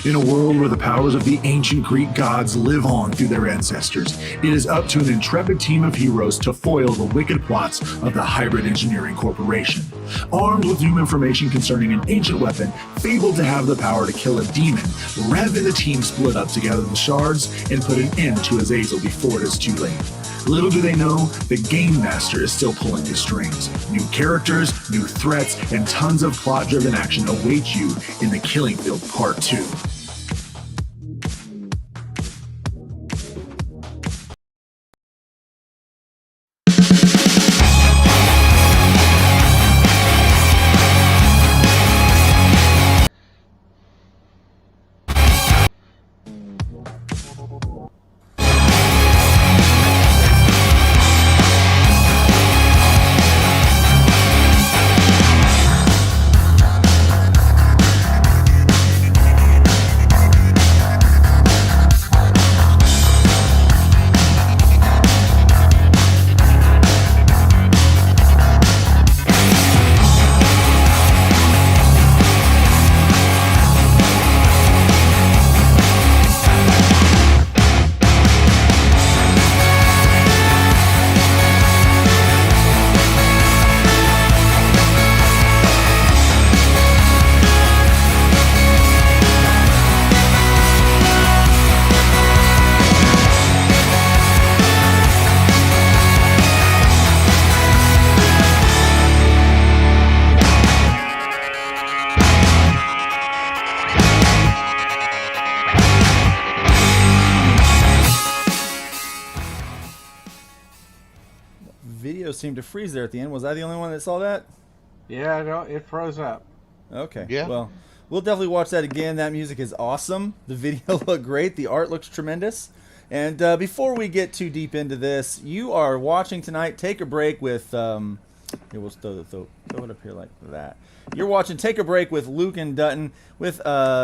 In a world where the powers of the ancient Greek gods live on through their ancestors, it is up to an intrepid team of heroes to foil the wicked plots of the Hybrid Engineering Corporation. Armed with new information concerning an ancient weapon fabled to have the power to kill a demon, Rev and the team split up to gather the shards and put an end to Azazel before it is too late. Little do they know, the Game Master is still pulling the strings. New characters, new threats, and tons of plot-driven action await you in The Killing Field Part 2. Seemed to freeze there at the end. Was I the only one that saw that? Yeah, no, it froze up. Okay. Yeah. Well, we'll definitely watch that again. That music is awesome. The video looked great. The art looks tremendous. And before we get too deep into this, you are watching tonight Take a Break with... here, we'll throw it up here like that. You're watching Take a Break with Luke and Dutton, with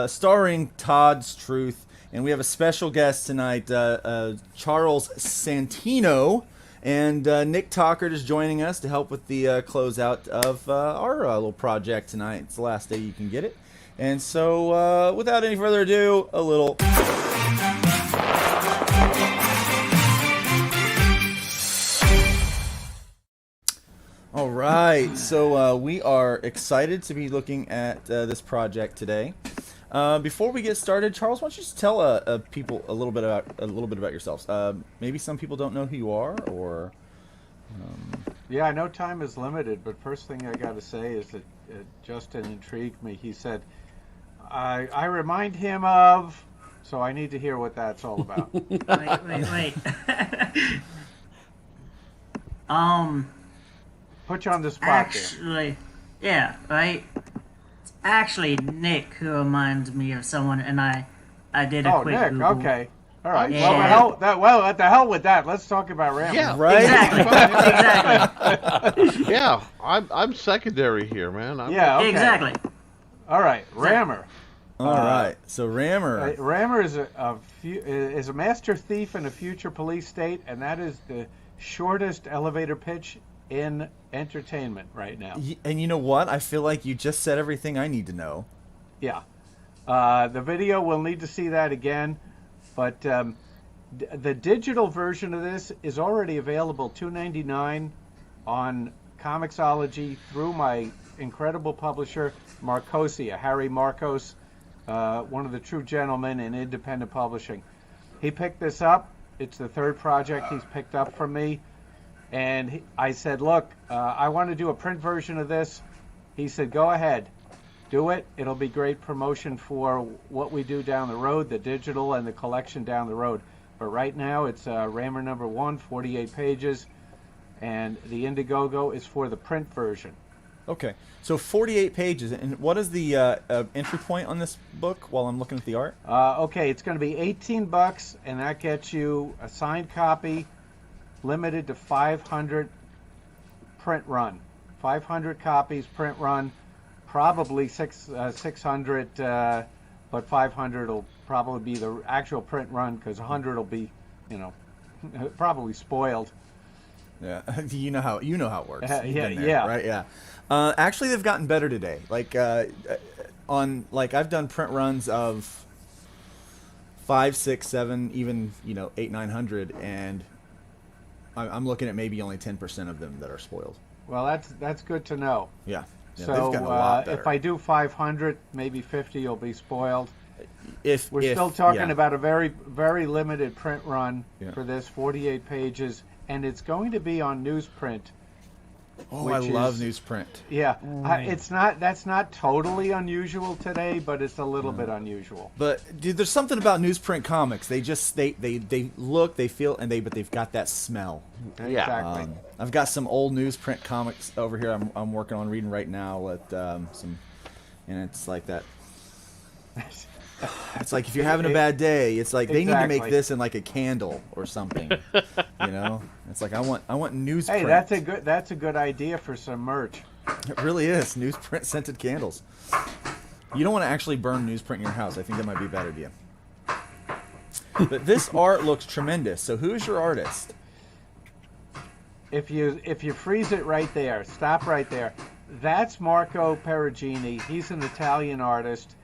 starring Todd's Truth. And we have a special guest tonight, Charles Santino. And Nick Tockert is joining us to help with the closeout of our little project tonight. It's the last day you can get it. And so, without any further ado, a little... All right, so we are excited to be looking at this project today. Before we get started, Charles, why don't you just tell people a little bit about yourselves? Maybe some people don't know who you are, or Yeah, I know time is limited, but first thing I got to say is that Justin intrigued me. He said, "I remind him of," so I need to hear what that's all about. Wait. Put you on the spot Actually, yeah, right. Actually, Nick, who reminds me of someone, and I did a quick Nick, Google. okay. All right. Yeah. What the hell with that? Let's talk about Rambo. Yeah, right? Exactly. Yeah, I'm secondary here, man. Yeah, okay. Exactly. All right, Rammer. All right. So Rammer. Rammer is a master thief in a future police state, and that is the shortest elevator pitch in entertainment right now. And you know what? I feel like you just said everything I need to know. Yeah. The video, we'll need to see that again. But the digital version of this is already available $2.99 on Comixology through my incredible publisher, Marcosia, Harry Marcos, one of the true gentlemen in independent publishing. He picked this up. It's the third project he's picked up from me. And I said, look, I want to do a print version of this. He said, go ahead, do it. It'll be great promotion for what we do down the road, the digital and the collection down the road. But right now, it's Rammer number 1, 48 pages, and the Indiegogo is for the print version. Okay, so 48 pages. And what is the entry point on this book while I'm looking at the art? Okay, it's going to be $18, and that gets you a signed copy, limited to 500 print run. 500 copies print run, probably 600, but 500 will probably be the actual print run, because 100 will be, probably spoiled. Yeah, you know how it works. Yeah. Right, yeah. Actually, they've gotten better today. I've done print runs of 5, 6, 7, even 8, 900, and I'm looking at maybe only 10% of them that are spoiled. Well, that's good to know. Yeah. They've So gotten a lot better. if I do 500, maybe 50 will be spoiled. We're If still talking yeah. about a very, very limited print run Yeah. for this, 48 pages, and it's going to be on newsprint. Oh, which I love is- newsprint. Yeah, that's not totally unusual today, but it's a little bit unusual. But dude, there's something about newsprint comics. They just they look, they feel, but they've got that smell. Yeah. Exactly. I've got some old newsprint comics over here. I'm working on reading right now with and it's like that. It's like if you're having a bad day, it's like they need to make Exactly. this in like a candle or something. It's like I want newsprint. Hey, that's a good idea for some merch. It really is newsprint scented candles. You don't want to actually burn newsprint in your house. I think that might be a bad idea. But this art looks tremendous. So who's your artist? If you freeze it right there, stop right there. That's Marco Perugini. He's an Italian artist.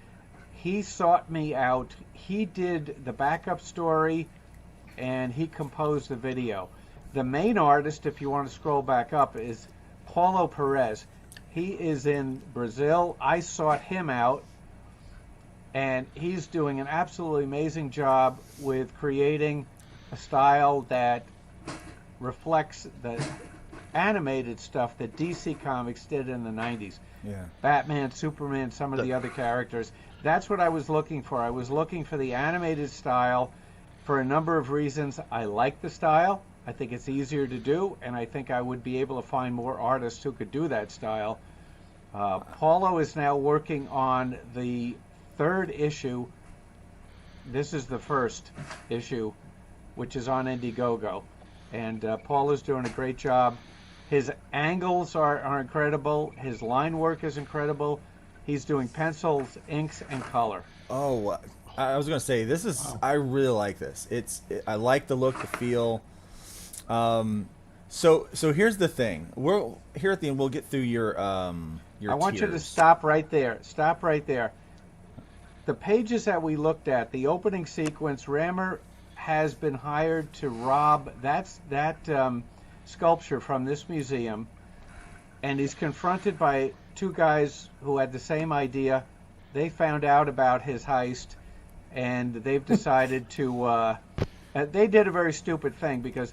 He sought me out. He did the backup story, and he composed the video. The main artist, if you want to scroll back up, is Paulo Perez. He is in Brazil. I sought him out, and he's doing an absolutely amazing job with creating a style that reflects the animated stuff that DC Comics did in the 90s. Yeah. Batman, Superman, some of the other characters. That's what I was looking for. I was looking for the animated style for a number of reasons. I like the style. I think it's easier to do, and I think I would be able to find more artists who could do that style. Paulo is now working on the 3rd issue. This is the 1st issue, which is on Indiegogo. And Paulo's doing a great job. His angles are incredible. His line work is incredible. He's doing pencils, inks, and color. Oh, I was gonna say this is. Wow. I really like this. I like the look, the feel. So here's the thing. We'll here at the end. We'll get through your I want you to tiers. stop right there. Stop right there. The pages that we looked at, the opening sequence, Rammer has been hired to rob that sculpture from this museum, and he's confronted by 2 guys who had the same idea. They found out about his heist, and they've decided to they did a very stupid thing because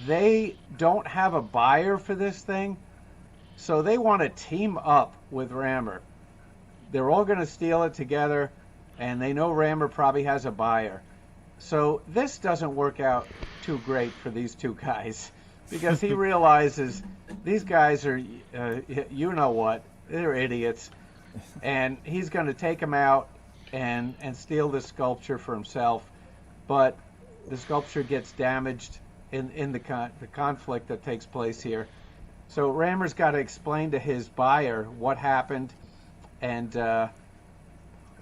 they don't have a buyer for this thing, so they want to team up with Rammer. They're all going to steal it together, and they know Rammer probably has a buyer. So this doesn't work out too great for these 2 guys because he realizes these guys are, you know what, they're idiots. And he's going to take them out and steal this sculpture for himself. But the sculpture gets damaged in the conflict that takes place here. So Rammer's got to explain to his buyer what happened and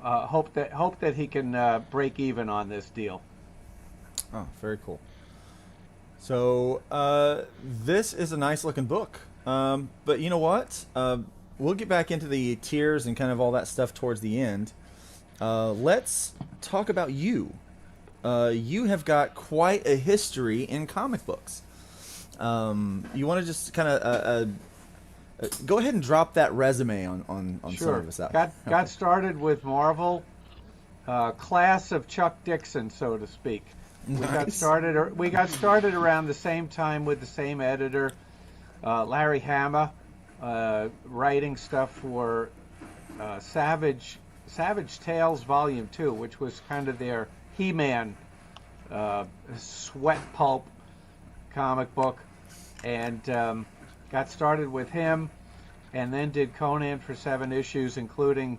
hope that he can break even on this deal. Oh, very cool. So this is a nice looking book. But you know what? We'll get back into the tiers and kind of all that stuff towards the end. Let's talk about you. You have got quite a history in comic books. You want to just kind of go ahead and drop that resume on Sure. some of us out. Got started with Marvel, class of Chuck Dixon, so to speak. We got started around the same time with the same editor, Larry Hama, writing stuff for Savage Tales Volume 2, which was kind of their He-Man sweat pulp comic book, and got started with him, and then did Conan for 7 issues, including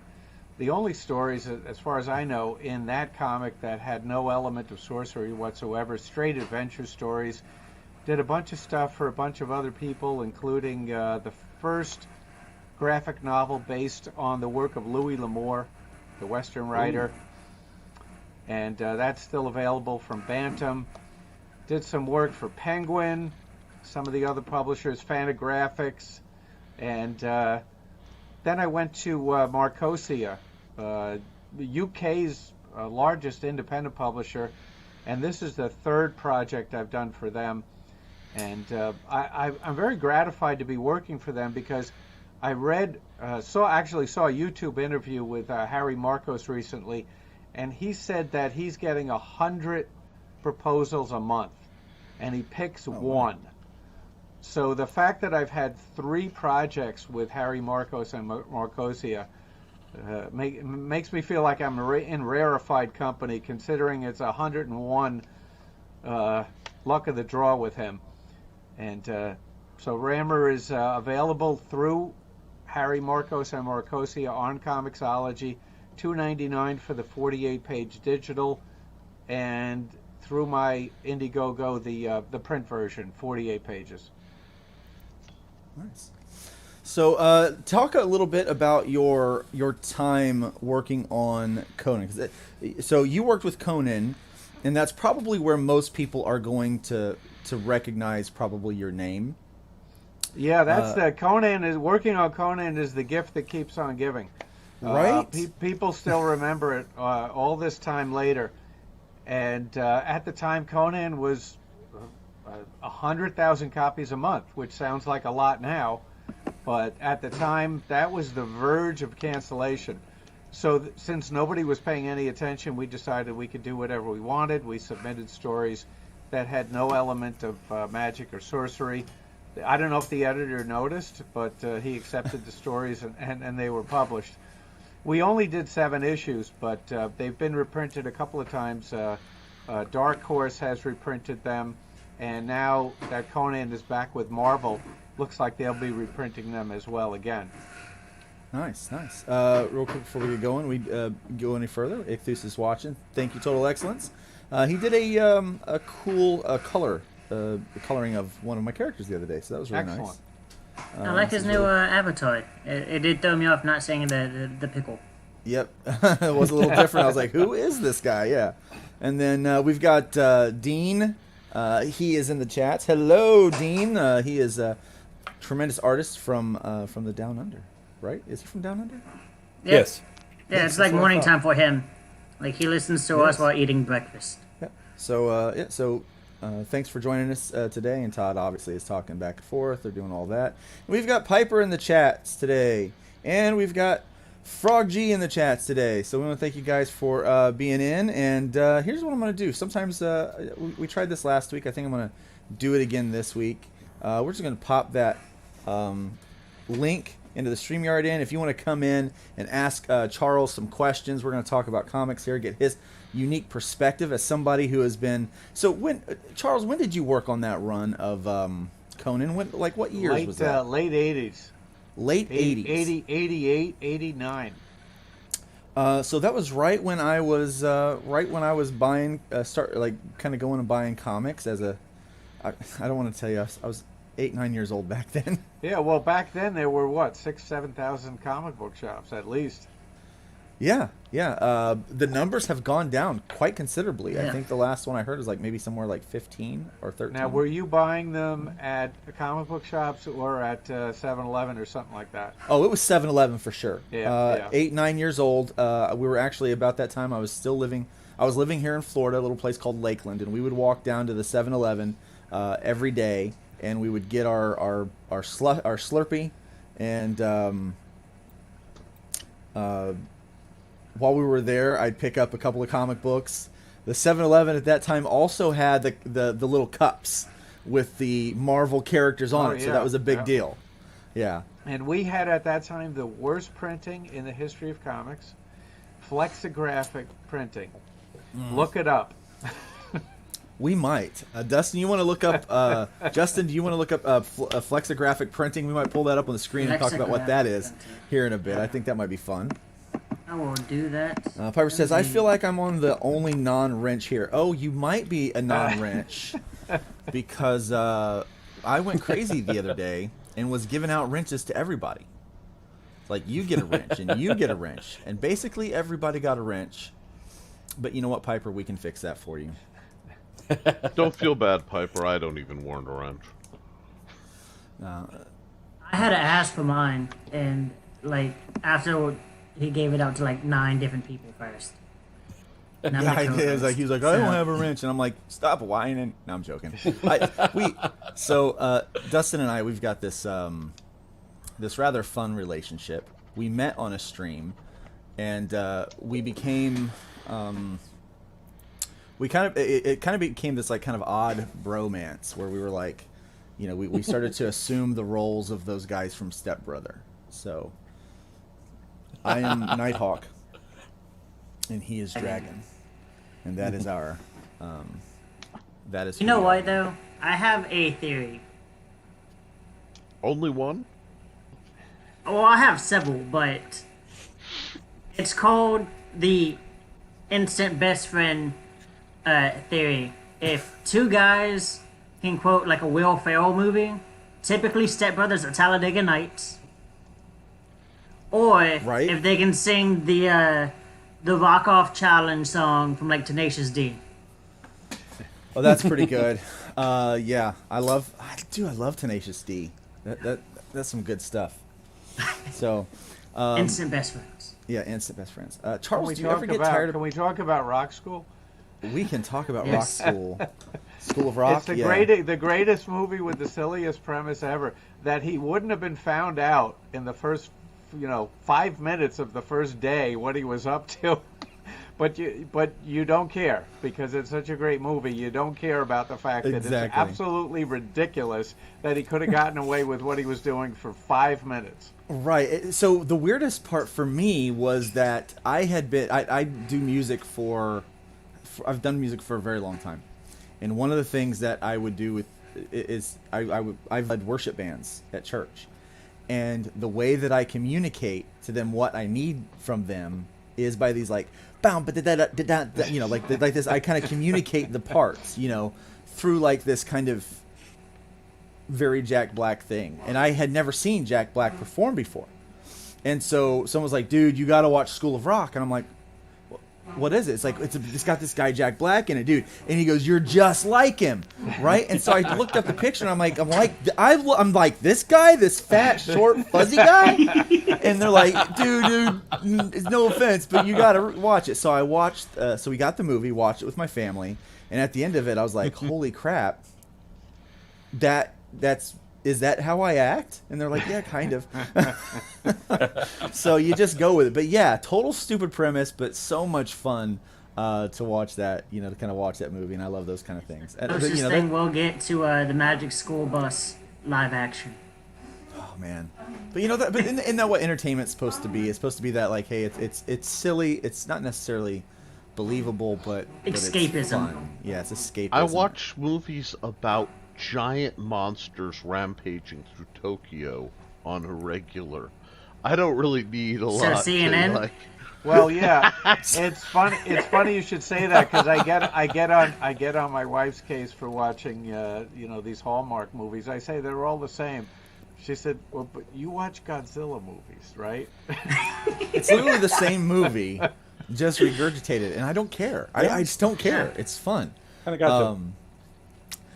the only stories, as far as I know, in that comic that had no element of sorcery whatsoever, straight adventure stories. Did a bunch of stuff for a bunch of other people, including the first graphic novel based on the work of Louis L'Amour, the Western writer. Ooh. And that's still available from Bantam. Did some work for Penguin, some of the other publishers, Fantagraphics, and then I went to Marcosia, the UK's largest independent publisher, and this is the third project I've done for them. And I'm very gratified to be working for them because I saw a YouTube interview with Harry Marcos recently, and he said that he's getting 100 proposals a month, and he picks one. So the fact that I've had 3 projects with Harry Marcos and Marcosia makes me feel like I'm in rarefied company, considering it's 101 luck of the draw with him. And so Rammer is available through Harry Marcos and Marcosia on Comixology, $2.99 for the 48-page digital, and through my Indiegogo the print version, 48 pages. Nice. So talk a little bit about your time working on Conan. So you worked with Conan, and that's probably where most people are going to recognize probably your name. Yeah, that's working on Conan is the gift that keeps on giving. Right. People still remember it all this time later. And at the time, Conan was 100,000 copies a month, which sounds like a lot now. But at the time, that was the verge of cancellation. So since nobody was paying any attention, we decided we could do whatever we wanted. We submitted stories that had no element of magic or sorcery. I don't know if the editor noticed, but he accepted the stories and they were published. We only did 7 issues, but they've been reprinted a couple of times. Dark Horse has reprinted them, and now that Conan is back with Marvel, looks like they'll be reprinting them as well again. Nice. Real quick before we get going, we go any further. Ichthus is watching. Thank you, Total Excellence. He did a cool coloring of one of my characters the other day, so that was really Excellent. nice. I like his new avatar. It did throw me off not seeing the pickle. Yep, it was a little different. I was like, "Who is this guy?" Yeah, and then we've got Dean. He is in the chats. Hello, Dean. He is a tremendous artist from the Down Under. Right? Is he from Down Under? Yeah. Yes. Yeah, it's like morning time for him. Like he listens to us while eating breakfast. Yeah. So thanks for joining us today. And Todd obviously is talking back and forth. They're doing all that. We've got Piper in the chats today, and we've got Frog G in the chats today. So we want to thank you guys for being in. And here's what I'm going to do. Sometimes we tried this last week. I think I'm going to do it again this week. We're just going to pop that link into the StreamYard in. If you want to come in and ask Charles some questions, we're going to talk about comics here, get his unique perspective as somebody who has been. So Charles, when did you work on that run of Conan? What years was that? Late 80s. Late 80s. 80, 88, 89. So that was right when I was buying kind of going and buying comics as a. I don't want to tell you, I was 8-9 years old back then. Yeah, well, back then there were 6,000-7,000 comic book shops at least. Yeah. The numbers have gone down quite considerably. Yeah. I think the last one I heard was like maybe somewhere like 15 or 13. Now, were you buying them at comic book shops or at 7-Eleven or something like that? Oh, it was 7-Eleven for sure. Yeah. 8-9 years old. We were actually about that time. I was living here in Florida, a little place called Lakeland, and we would walk down to the 7-Eleven every day, and we would get our Slurpee, and while we were there, I'd pick up a couple of comic books. The 7-Eleven at that time also had the little cups with the Marvel characters on it, so that was a big deal. Yeah. And we had at that time the worst printing in the history of comics, flexographic printing. Look it up. We might. Dustin, you want to look up, Justin, do you want to look up flexographic printing? We might pull that up on the screen and talk about what that is here in a bit. I think that might be fun. I will do that. Piper says, I feel like I'm on the only non-wrench here. Oh, you might be a non-wrench because I went crazy the other day and was giving out wrenches to everybody. Like, you get a wrench and you get a wrench. And basically everybody got a wrench. But you know what, Piper? We can fix that for you. Don't feel bad, Piper. I don't even want a wrench. I had to ask for mine, and after he gave it out to 9 different people first. And I'm Yeah, the I did. It was like, he was like, I don't So- have a wrench, and I'm like, stop whining. No, I'm joking. Dustin and I, we've got this this rather fun relationship. We met on a stream, and we became it kind of became this like kind of odd bromance where we were like, we started to assume the roles of those guys from Step Brother. So I am Nighthawk, and he is Dragon, and that is our that is. You know what though? I have a theory. Only one? Well, I have several, but it's called the instant best friend theory. If two guys can quote like a Will Ferrell movie, typically Step Brothers or Talladega Nights, or Right. if they can sing the Rock Off Challenge song from like Tenacious D. Oh, that's pretty good. Yeah, I love Tenacious D. That's some good stuff. So, Instant best friends. yeah, instant best friends. Can Charles, we do you ever talk get about? tired Can we talk about Rock School? We can talk about Yes. Rock School, School of Rock. It's the yeah. the greatest movie with the silliest premise ever. That he wouldn't have been found out in the first, 5 minutes of the first day what he was up to. But you don't care because it's such a great movie. You don't care about the fact that it's Exactly. absolutely ridiculous that he could have gotten away with what he was doing for 5 minutes. Right. So the weirdest part for me was that I do music I've done music for a very long time, and one of the things that I would do I've led worship bands at church, and the way that I communicate to them what I need from them is by these like like this. I kind of communicate the parts, through like this kind of very Jack Black thing, and I had never seen Jack Black perform before, and so someone was like, "Dude, you got to watch School of Rock," and I'm like, "What is it?" It's like it's got this guy Jack Black in it, dude, and he goes, "You're just like him, right?" And so I looked up the picture, and I'm like this guy, this fat, short, fuzzy guy, and they're like, "Dude, no offense, but you got to watch it." So I watched. So we got the movie, watched it with my family, and at the end of it, I was like, "Holy crap! Is that how I act?" And they're like, "Yeah, kind of." So you just go with it. But yeah, total stupid premise, but so much fun to watch that, to kind of watch that movie. And I love those kind of things. And, but, Closest thing we'll get to the Magic School Bus live action. oh man, but but isn't that what entertainment's supposed to be? It's supposed to be that like, hey, it's silly. It's not necessarily believable, but it's Escapism. fun. Yeah, it's escapism. I watch movies about giant monsters rampaging through Tokyo on a regular. I don't really need a lot CNN? to like. Well, yeah, it's funny. It's funny you should say that because I get on my wife's case for watching these Hallmark movies. I say they're all the same. She said, "Well, but you watch Godzilla movies, right?" It's literally the same movie, just regurgitated, and I don't care. I just don't care. It's fun. Kind of got them.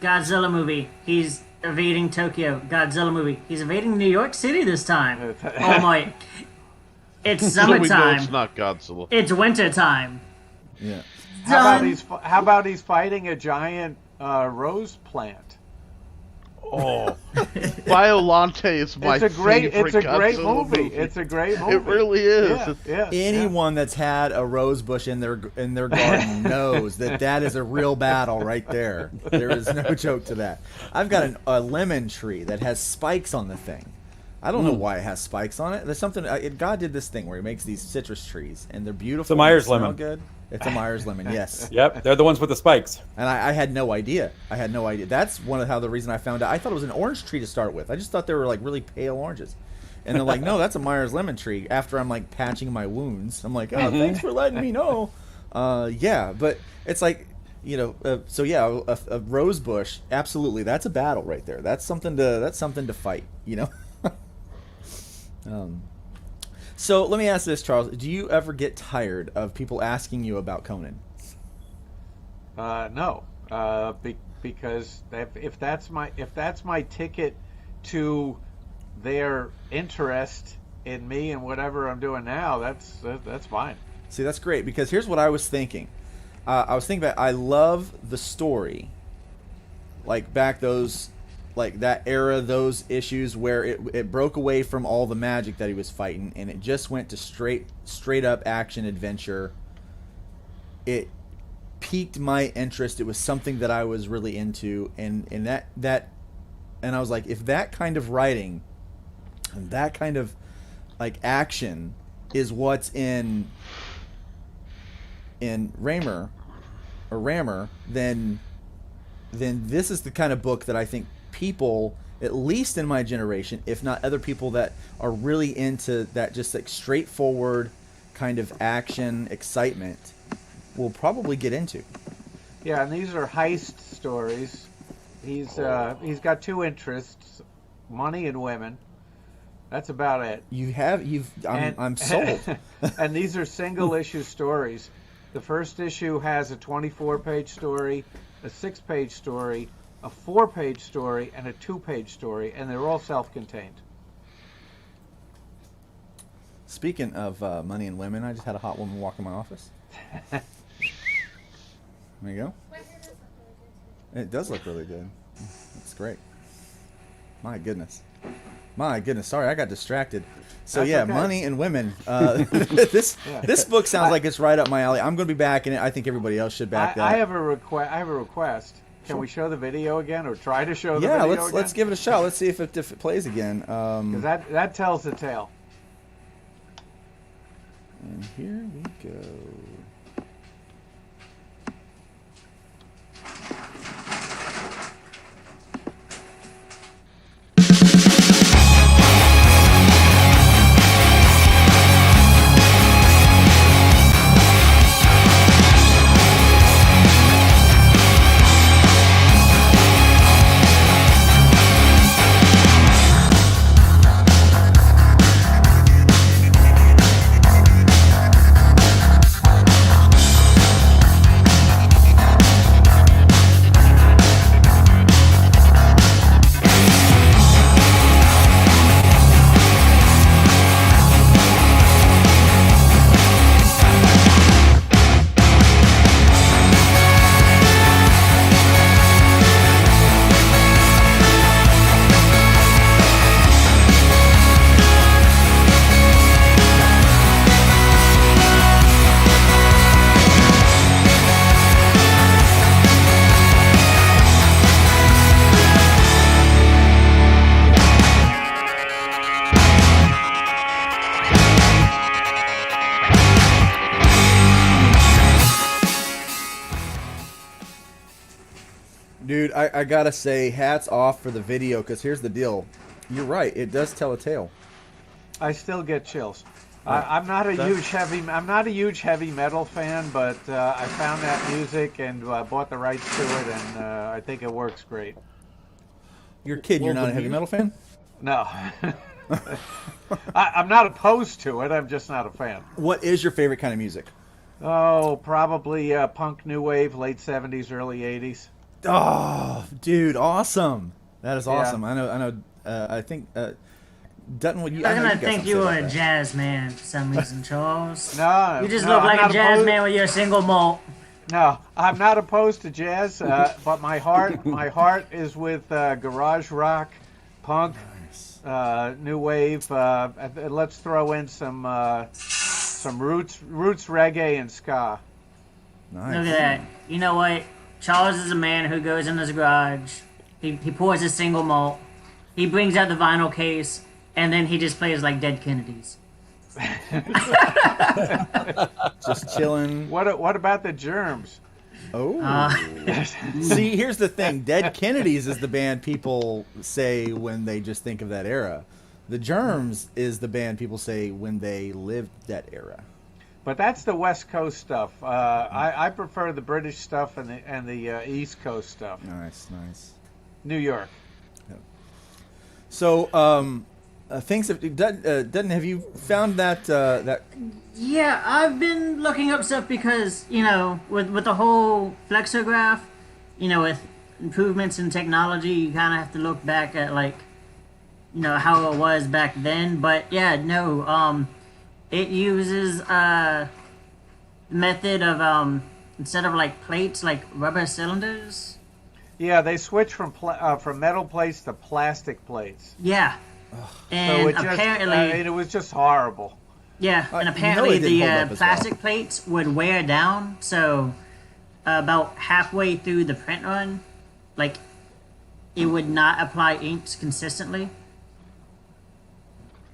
Godzilla movie. He's evading Tokyo. Godzilla movie. He's evading New York City this time. Oh my! It's So we know summertime. it's not Godzilla. It's winter time. Yeah. How about he's fighting a giant rose plant? Oh, Violante is my It's a great Godzilla movie. It's a great movie. It really is. Yeah, Anyone that's had a rose bush in their garden knows that is a real battle right there. There is no joke to that. I've got a lemon tree that has spikes on the thing. I don't know why it has spikes on it. There's something. God did this thing where He makes these citrus trees, and they're beautiful. It's a Myers and they smell lemon. Good. It's a Myers lemon. Yes. Yep, they're the ones with the spikes. And I had no idea. That's the reason I found out. I thought it was an orange tree to start with. I just thought they were like really pale oranges. And they're like, no, that's a Myers lemon tree. After I'm like patching my wounds, I'm like, oh, thanks for letting me know. Yeah, but it's like, a rose bush. Absolutely, that's a battle right there. That's something to fight. So let me ask this, Charles. Do you ever get tired of people asking you about Conan? No, because if that's my ticket to their interest in me and whatever I'm doing now, that's fine. See, that's great, because here's what I was thinking. I was thinking about. I love the story, like back those, like that era, those issues where it broke away from all the magic that he was fighting, and it just went to straight up action adventure. It piqued my interest. It was something that I was really into, and that and I was like, if that kind of writing and that kind of like action is what's in Rammer, then this is the kind of book that I think people, at least in my generation, if not other people that are really into that just like straightforward kind of action excitement, will probably get into. Yeah, and these are heist stories. He's got two interests: money and women. That's about it. I'm sold. And these are single issue stories. The first issue has a 24-page story, a 6-page story, a 4-page story, and a 2-page story, and they're all self-contained. Speaking of money and women, I just had a hot woman walk in my office. There you go. It does look really good. It's great. My goodness. Sorry, I got distracted. So That's yeah, okay. money and women. This book sounds like it's right up my alley. I'm going to be back in it. I think everybody else should back that. I have a request. Can we show the video again, or try to show the video again? Yeah, let's give it a shot. Let's see if it plays again. Because that tells the tale. And here we go. Dude, I gotta say, hats off for the video, because here's the deal. You're right, it does tell a tale. I still get chills. I'm not a huge heavy metal fan, but I found that music and bought the rights to it, and I think it works great. You're kidding, you're not a heavy metal fan? No. I'm not opposed to it, I'm just not a fan. What is your favorite kind of music? Oh, probably punk, new wave, late 70s, early 80s. Oh, dude, awesome! That is awesome. Yeah. I know. I think Dutton, would you? I'm I know gonna you got think something you to say were about a that. jazz man for some reason, Charles. No, You just no, look I'm like not a jazz opposed- man with your single malt. No, I'm not opposed to jazz, but my heart is with garage rock, punk, new wave. Let's throw in some roots reggae and ska. Nice. Look at that. You know what? Charles is a man who goes in his garage. He pours his single malt. He brings out the vinyl case, and then he just plays like Dead Kennedys. Just chilling. What about the Germs? Oh. See, here's the thing. Dead Kennedys is the band people say when they just think of that era. The Germs is the band people say when they lived that era. But that's the West Coast stuff. I prefer the British stuff and the East Coast stuff. Nice. New York. So, things have Dutton, have you found that Yeah, I've been looking up stuff because, with the whole flexograph, with improvements in technology, you kind of have to look back at, how it was back then. But, yeah, no, it uses a method of instead of like plates, like rubber cylinders. Yeah, they switched from metal plates to plastic plates. Yeah. So And it just, apparently, it was just horrible. yeah, and you know apparently it didn't hold up the as well. plastic plates would wear down. So about halfway through the print run, like it would not apply inks consistently.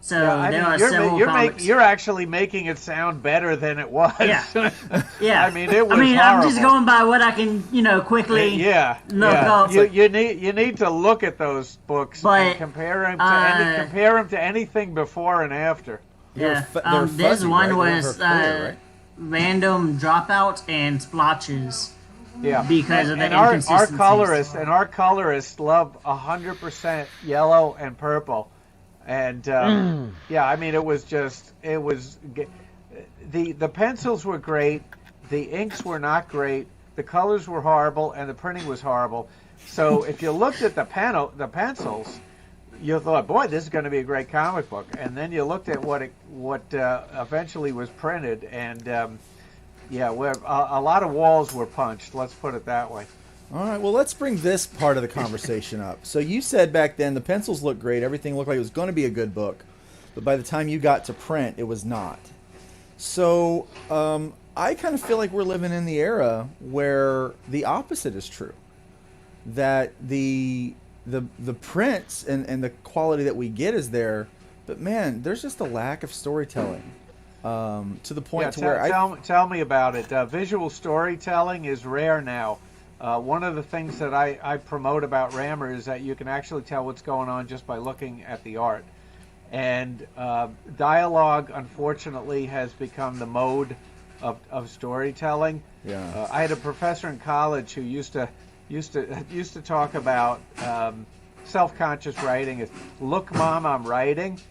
So I there mean, are several comics. you're actually making it sound better than it was. Yeah. Yeah. I mean, it was I'm just horrible. going by what I can, quickly Yeah, look yeah. up. You need to look at those books But, and compare them to anything before and after. Yeah. They're There's fuzzy, one right? They where weren't it's clear, right? random dropouts and splotches. Yeah, Because of the and our inconsistencies. colorists love 100% yellow and purple, and yeah, I mean the pencils were great, the inks were not great, the colors were horrible, and the printing was horrible. So if you looked at the pencils, you thought, boy, this is going to be a great comic book, and then you looked at what eventually was printed, and yeah, a lot of walls were punched. Let's put it that way. All right, well, let's bring this part of the conversation up. So you said back then the pencils looked great. Everything looked like it was going to be a good book. But by the time you got to print, it was not. So I kind of feel like we're living in the era where the opposite is true. That the prints and the quality that we get is there. But, man, there's just a lack of storytelling. To the point tell me about it. Visual storytelling is rare now. One of the things that I promote about Rammer is that you can actually tell what's going on just by looking at the art. And dialogue, unfortunately, has become the mode of storytelling. Yeah. I had a professor in college who used to talk about self-conscious writing as, "Look, Mom, I'm writing."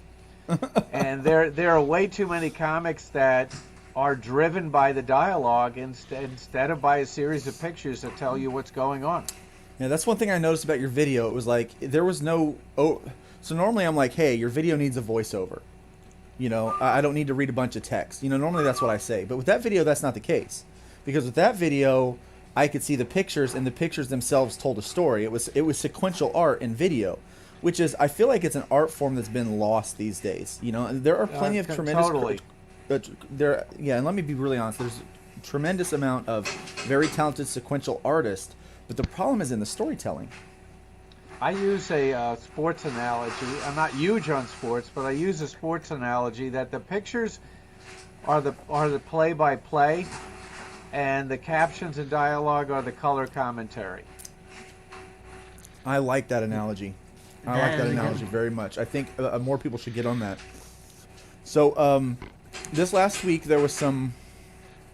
And there are way too many comics that are driven by the dialogue instead of by a series of pictures that tell you what's going on. Yeah, that's one thing I noticed about your video. It was like there was no. So normally I'm like, hey, your video needs a voiceover. I don't need to read a bunch of text. Normally that's what I say. But with that video, that's not the case, because with that video, I could see the pictures, and the pictures themselves told a story. It was sequential art in video, which is, I feel like it's an art form that's been lost these days. There are plenty of tremendous. Totally. And let me be really honest. There's a tremendous amount of very talented sequential artists, but the problem is in the storytelling. I use a sports analogy. I'm not huge on sports, but I use a sports analogy that the pictures are the play-by-play, and the captions and dialogue are the color commentary. I like that analogy. I like that analogy very much. I think more people should get on that. So, this last week there was some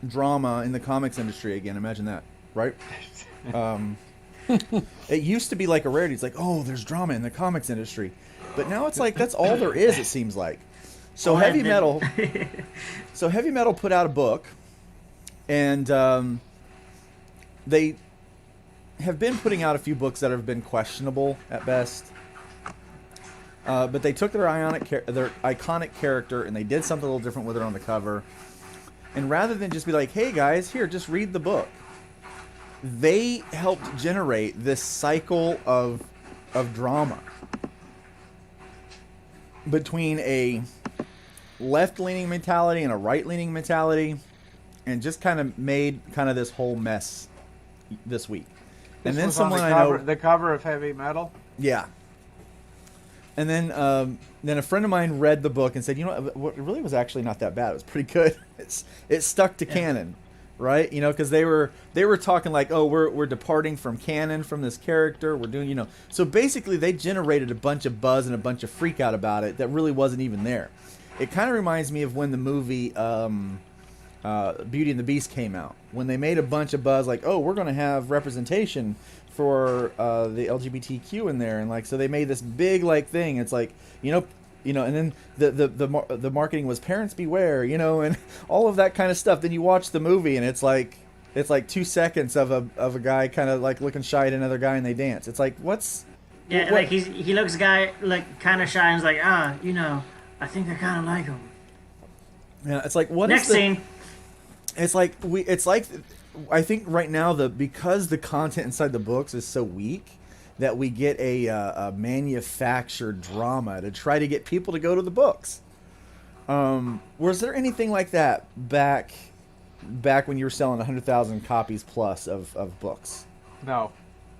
drama in the comics industry again. Imagine that, right? It used to be like a rarity. It's like, oh, there's drama in the comics industry, but now it's like that's all there is. It seems like. So Heavy Metal put out a book, and they have been putting out a few books that have been questionable at best. But they took their iconic character and they did something a little different with it on the cover. And rather than just be like, hey guys, here, just read the book, they helped generate this cycle of drama between a left-leaning mentality and a right-leaning mentality, and just kind of made this whole mess this week. This and then was someone on I know, the cover of Heavy Metal. yeah. And then a friend of mine read the book and said, you know what, it really was actually not that bad. It was pretty good. It stuck to canon, right? Because they were talking like, oh, we're departing from canon from this character. We're doing, So basically, they generated a bunch of buzz and a bunch of freak out about it that really wasn't even there. It kind of reminds me of when the movie Beauty and the Beast came out. When they made a bunch of buzz like, oh, we're going to have representation for the LGBTQ in there, and so they made this big thing. It's like and then the marketing was parents beware, and all of that kind of stuff. Then you watch the movie and it's like 2 seconds of a guy kind of looking shy at another guy and they dance. It's like he looks kind of shy and is like, I think I kind of like him. Yeah, it's like what next is the, scene. It's like I think right now because the content inside the books is so weak that we get a manufactured drama to try to get people to go to the books. Was there anything like that back when you were selling 100,000 copies plus of books? No.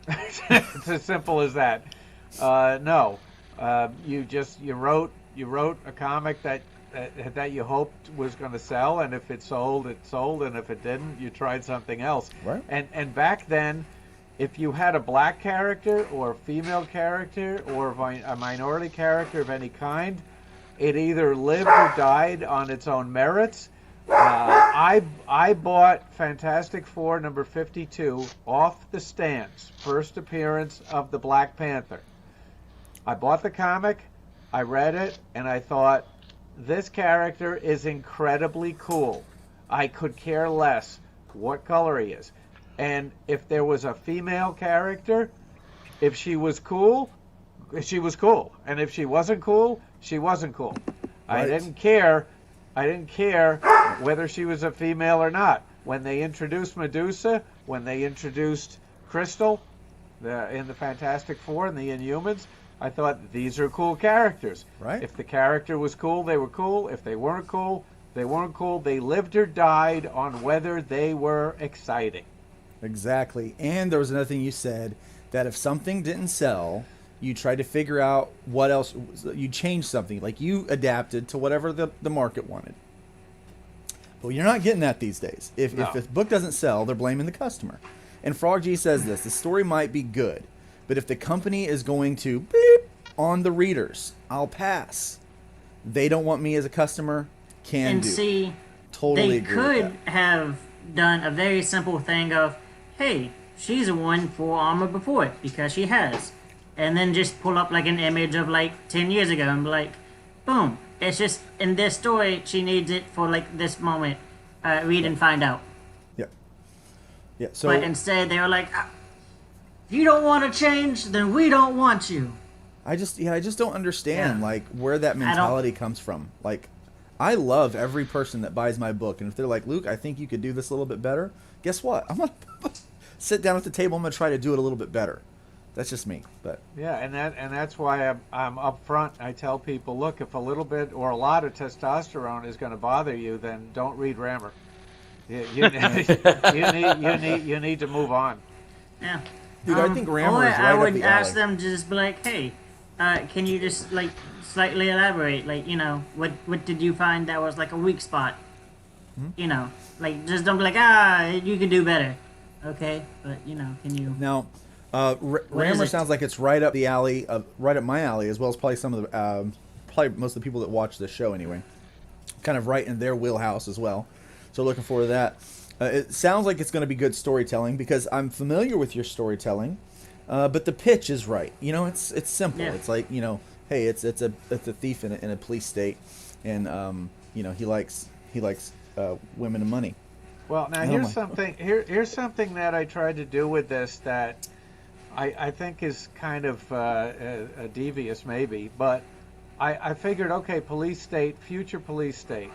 It's as simple as that. No. You wrote a comic that you hoped was going to sell, and if it sold, it sold, and if it didn't, you tried something else. Right. And back then, if you had a black character or a female character or a minority character of any kind, it either lived or died on its own merits. I bought Fantastic Four number 52 off the stands, first appearance of the Black Panther. I bought the comic, I read it, and I thought, this character is incredibly cool. I could care less what color he is. And if there was a female character, if she was cool, she was cool. And if she wasn't cool, she wasn't cool. Right. I didn't care whether she was a female or not. When they introduced Medusa, when they introduced Crystal in the Fantastic Four and the Inhumans, I thought, these are cool characters. Right. If the character was cool, they were cool. If they weren't cool, they weren't cool. They lived or died on whether they were exciting. Exactly. And there was another thing you said, that if something didn't sell, you tried to figure out what else. You changed something. Like, you adapted to whatever the market wanted. But you're not getting that these days. If the book doesn't sell, they're blaming the customer. And Frog G says this, the story might be good, but if the company is going to beep on the readers, I'll pass. They don't want me as a customer, And see, Totally they agree with could that. have done a very simple thing of, hey, she's won full armor before because she has. And then just pull up like an image of like 10 years ago and be like, boom. It's just, in this story, she needs it for like this moment. Read and find out. Yeah. Yeah. So But instead, they were like, if you don't want to change, then we don't want you. I just don't understand Yeah. like where that mentality comes from. Like, I love every person that buys my book, and if they're like, Luke, I think you could do this a little bit better. Guess what? I'm gonna sit down at the table. I'm gonna try to do it a little bit better. That's just me. But Yeah, and that's why I'm up front. I tell people, look, if a little bit or a lot of testosterone is going to bother you, then don't read Rammer. You need to move on. Yeah. dude, I think Rammer or is right I up would the ask alley. them to just be like, hey, can you just like slightly elaborate? Like, you know, what did you find that was like a weak spot? You know, like, just don't be like, you can do better. Okay, but you know, can you? Now, is Rammer it? sounds like it's right up the alley, right up my alley, as well as probably some of the, probably most of the people that watch this show anyway. Kind of right in their wheelhouse as well. So looking forward to that. It sounds like it's going to be good storytelling because I'm familiar with your storytelling, but the pitch is right. You know, it's simple. Yeah. It's like, you know, hey, it's a thief in a police state, and you know, he likes women and money. Well, now Oh here's my- something. Here's something that I tried to do with this that I think is kind of devious, maybe. But I figured, okay, police state, future police state.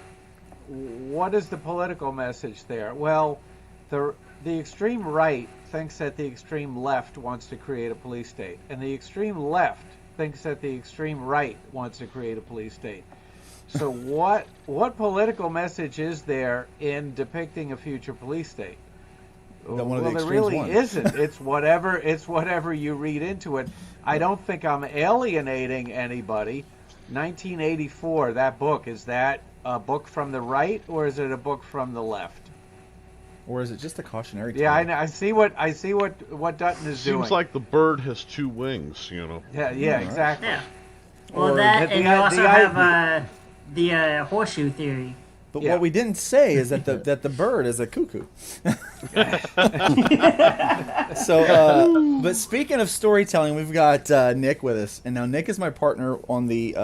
What is the political message there? Well, the extreme right thinks that the extreme left wants to create a police state, and the extreme left thinks that the extreme right wants to create a police state. So what political message is there in depicting a future police state? That one of the Well, there extremes really won. isn't. It's whatever you read into it. I don't think I'm alienating anybody. 1984, that book, is that a book from the right or is it a book from the left? Or is it just a cautionary tale? Yeah, I know. I see what Dutton is doing. Seems like the bird has two wings, you know. Yeah, exactly. Yeah. Well, Or- that, The- and the- you also the- have the horseshoe theory. But Yeah. what we didn't say is that the bird is a cuckoo. So, but speaking of storytelling, we've got Nick with us, and now Nick is my partner on the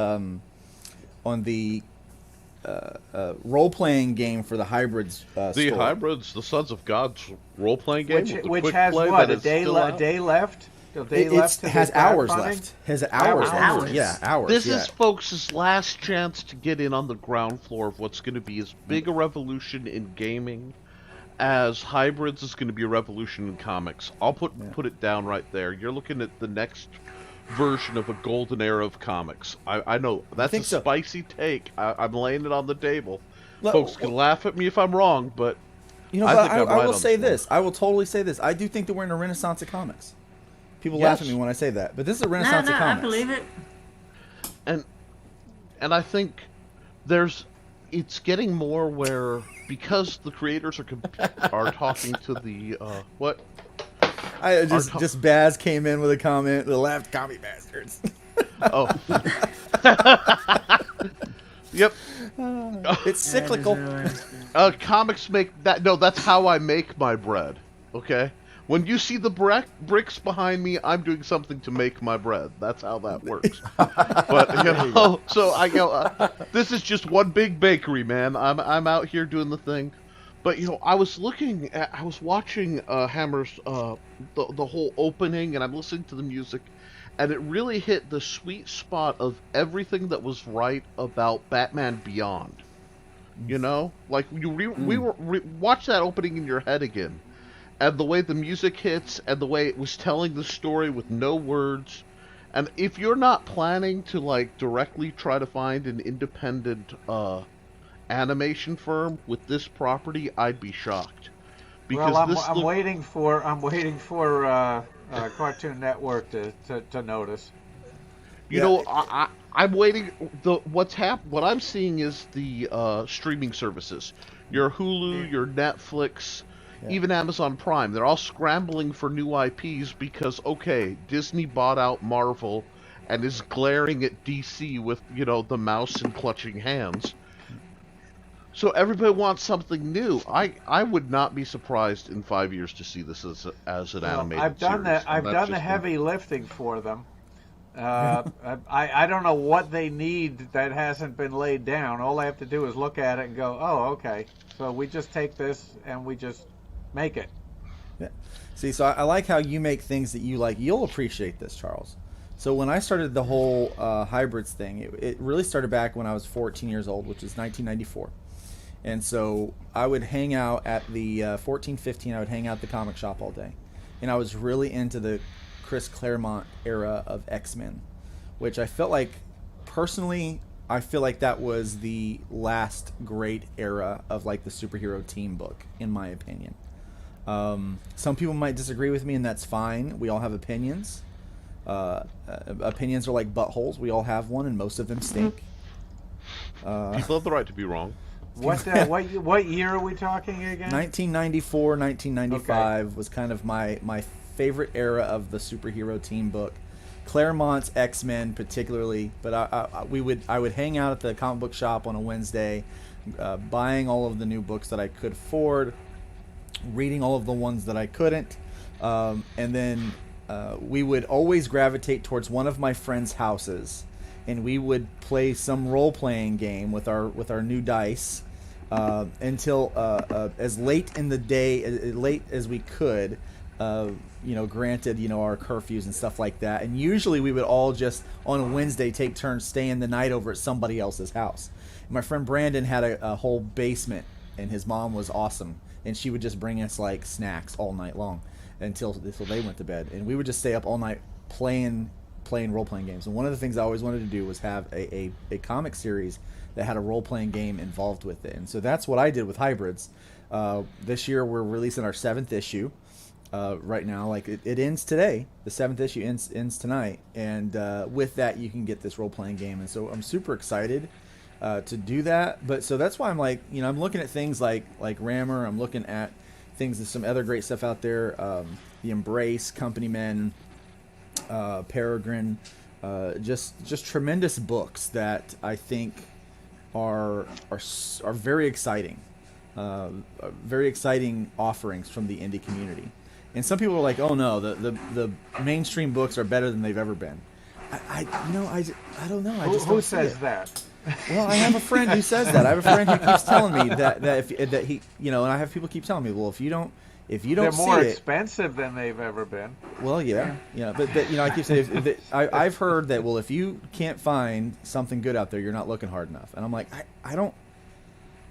role playing game for the Hybrids. The store. Hybrids, the Sons of God's role playing game, with the Which quick has play what, that a is day, still out? day left? A day It left to has the hours crowdfunding? left. Has hours left. Hours. Yeah, hours. This yeah. is folks' last chance to get in on the ground floor of what's going to be as big a revolution in gaming as hybrids is going to be a revolution in comics. I'll put it down right there. You're looking at the next version of a golden era of comics. I know that's a spicy take. I'm laying it on the table. Folks can laugh at me if I'm wrong, but I will say this. I will totally say this. I do think that we're in a renaissance of comics. People laugh at me when I say that, but this is a renaissance of comics. I believe it. And I think it's getting more where, because the creators are talking to the what? Just Baz came in with a comment. The left commie bastards. Oh. Yep. It's cyclical. Comics make that. No, that's how I make my bread. Okay. When you see the bricks behind me, I'm doing something to make my bread. That's how that works. But so I go. This is just one big bakery, man. I'm out here doing the thing. But I was watching Hammer's the whole opening, and I'm listening to the music, and it really hit the sweet spot of everything that was right about Batman Beyond. Like watch that opening in your head again. And the way the music hits, and the way it was telling the story with no words. And if you're not planning to directly try to find an independent animation firm with this property, I'd be shocked. Because I'm waiting for Cartoon Network to notice. I'm waiting. What I'm seeing is the streaming services, your Hulu, your Netflix. Even Amazon Prime, they're all scrambling for new IPs because, Disney bought out Marvel and is glaring at DC with, the mouse and clutching hands. So everybody wants something new. I would not be surprised in 5 years to see this as an animated series. I've done the heavy lifting for them. I don't know what they need that hasn't been laid down. All I have to do is look at it and go, oh, okay. So we just take this and we just make it. Yeah. See, so I like how you make things that you like. You'll appreciate this, Charles. So when I started the whole hybrids thing, it really started back when I was 14 years old, which is 1994. And so I would hang out at the 14, 15, I would hang out at the comic shop all day. And I was really into the Chris Claremont era of X-Men, which I felt like, personally, I feel like that was the last great era of the superhero team book, in my opinion. Some people might disagree with me, and that's fine. We all have opinions. Opinions are like buttholes. We all have one, and most of them stink. People have the right to be wrong. What year are we talking again? 1994, 1995 was kind of my favorite era of the superhero team book. Claremont's X-Men particularly, but I would hang out at the comic book shop on a Wednesday, buying all of the new books that I could afford, reading all of the ones that I couldn't, and then we would always gravitate towards one of my friends' houses, and we would play some role-playing game with our new dice until as late in the day, as late as we could. Granted, our curfews and stuff like that. And usually we would all just, on a Wednesday, take turns staying the night over at somebody else's house. And my friend Brandon had a whole basement, and his mom was awesome. And she would just bring us, snacks all night long until they went to bed. And we would just stay up all night playing role-playing games. And one of the things I always wanted to do was have a comic series that had a role-playing game involved with it. And so that's what I did with Hybrids. This year we're releasing our 7th issue. Right now, it ends today. The 7th issue ends tonight, and with that you can get this role-playing game, and so I'm super excited to do that. But so that's why I'm I'm looking at things like Rammer. I'm looking at things, there's some other great stuff out there. The Embrace, Company Men, Peregrine, just tremendous books that I think are very exciting, very exciting offerings from the indie community. And some people are like, "Oh no, the mainstream books are better than they've ever been." I don't know. Who says that? Well, I have a friend who says that. I have a friend who keeps telling me that he and I have people keep telling me, "Well, if you don't they're see more it, expensive than they've ever been." Well, yeah, but I keep saying I've heard that. Well, if you can't find something good out there, you're not looking hard enough. And I'm like, I don't.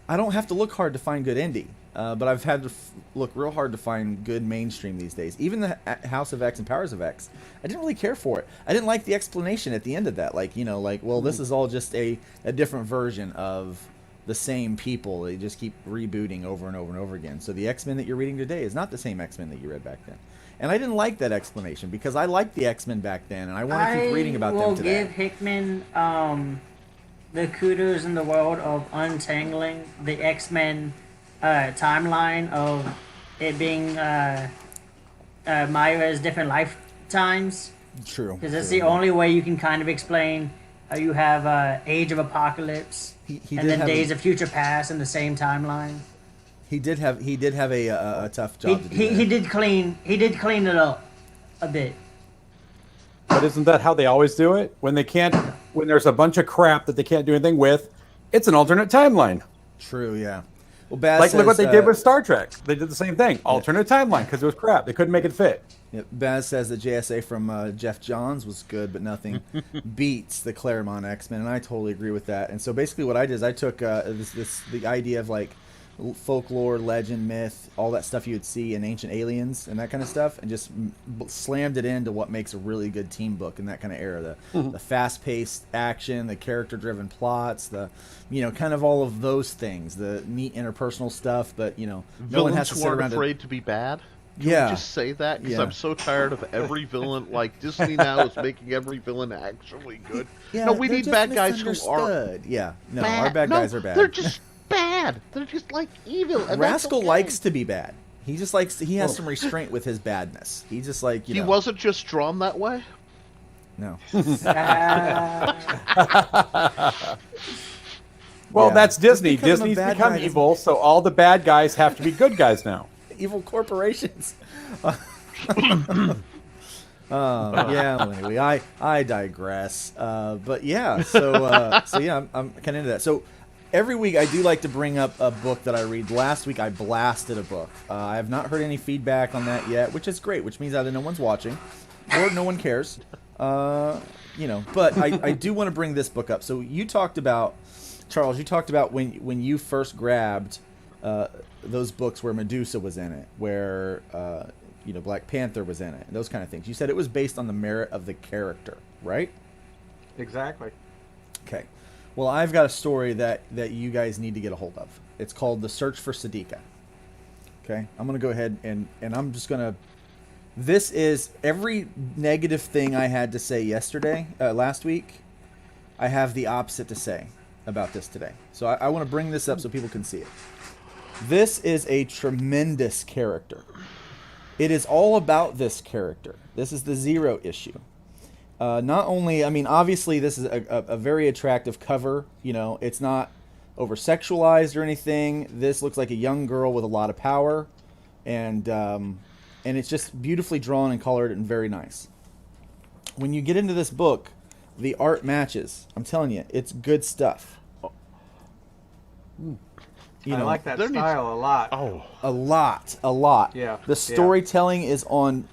I don't have to look hard to find good indie, but I've had to look real hard to find good mainstream these days. Even the House of X and Powers of X, I didn't really care for it. I didn't like the explanation at the end of that. Like, well, this is all just a different version of the same people. They just keep rebooting over and over and over again. So the X-Men that you're reading today is not the same X-Men that you read back then. And I didn't like that explanation because I liked the X-Men back then, and I want to keep reading about them today. I will give Hickman the kudos in the world of untangling the X-Men timeline of it being Myra's different lifetimes. True. Because that's the only way you can kind of explain how you have Age of Apocalypse and then Days of Future Past in the same timeline. He did have a tough job to do that. He did clean it up a bit. But isn't that how they always do it? When there's a bunch of crap that they can't do anything with, it's an alternate timeline. True, yeah. Well, Baz says, look what they did with Star Trek. They did the same thing. Alternate timeline because it was crap. They couldn't make it fit. Yeah, Baz says that JSA from Jeff Johns was good, but nothing beats the Claremont X-Men, and I totally agree with that. And so basically what I did is I took the idea of like folklore, legend, myth, all that stuff you would see in Ancient Aliens and that kind of stuff, and just slammed it into what makes a really good team book in that kind of era. The fast-paced action, the character-driven plots, the kind of all of those things, the neat interpersonal stuff, but no one has to sit around afraid to be bad. Can yeah. we just say that? Because I'm so tired of every villain. Like, Disney now is making every villain actually good. Yeah, no, we need bad guys who are Yeah, no, bad. our bad guys are bad. They're just bad. They're just like evil. And Rascal okay. likes to be bad. He just likes he has some restraint with his badness. He just like he wasn't just drawn that way. No. Well, Yeah. that's Disney. Just because I'm a Disney's bad become guy doesn't- evil, so all the bad guys have to be good guys now. Evil corporations. Yeah. Well, anyway, I digress. But yeah, so yeah, I'm kind of into that. So every week I do like to bring up a book that I read. Last week I blasted a book. I have not heard any feedback on that yet, which is great. Which means either no one's watching, or no one cares. But I do want to bring this book up. So you talked about, Charles. You talked about when you first grabbed those books where Medusa was in it, where Black Panther was in it, those kind of things. You said it was based on the merit of the character, right? Exactly. Okay. Well, I've got a story that you guys need to get a hold of. It's called The Search for Siddiqa. Okay? I'm going to go ahead and I'm just going to... This is every negative thing I had to say last week, I have the opposite to say about this today. So I want to bring this up so people can see it. This is a tremendous character. It is all about this character. This is the Zero issue. Not only, obviously this is a very attractive cover. It's not over-sexualized or anything. This looks like a young girl with a lot of power. And it's just beautifully drawn and colored and very nice. When you get into this book, the art matches. I'm telling you, it's good stuff. I like that style a lot. Oh, A lot. Yeah. The storytelling is on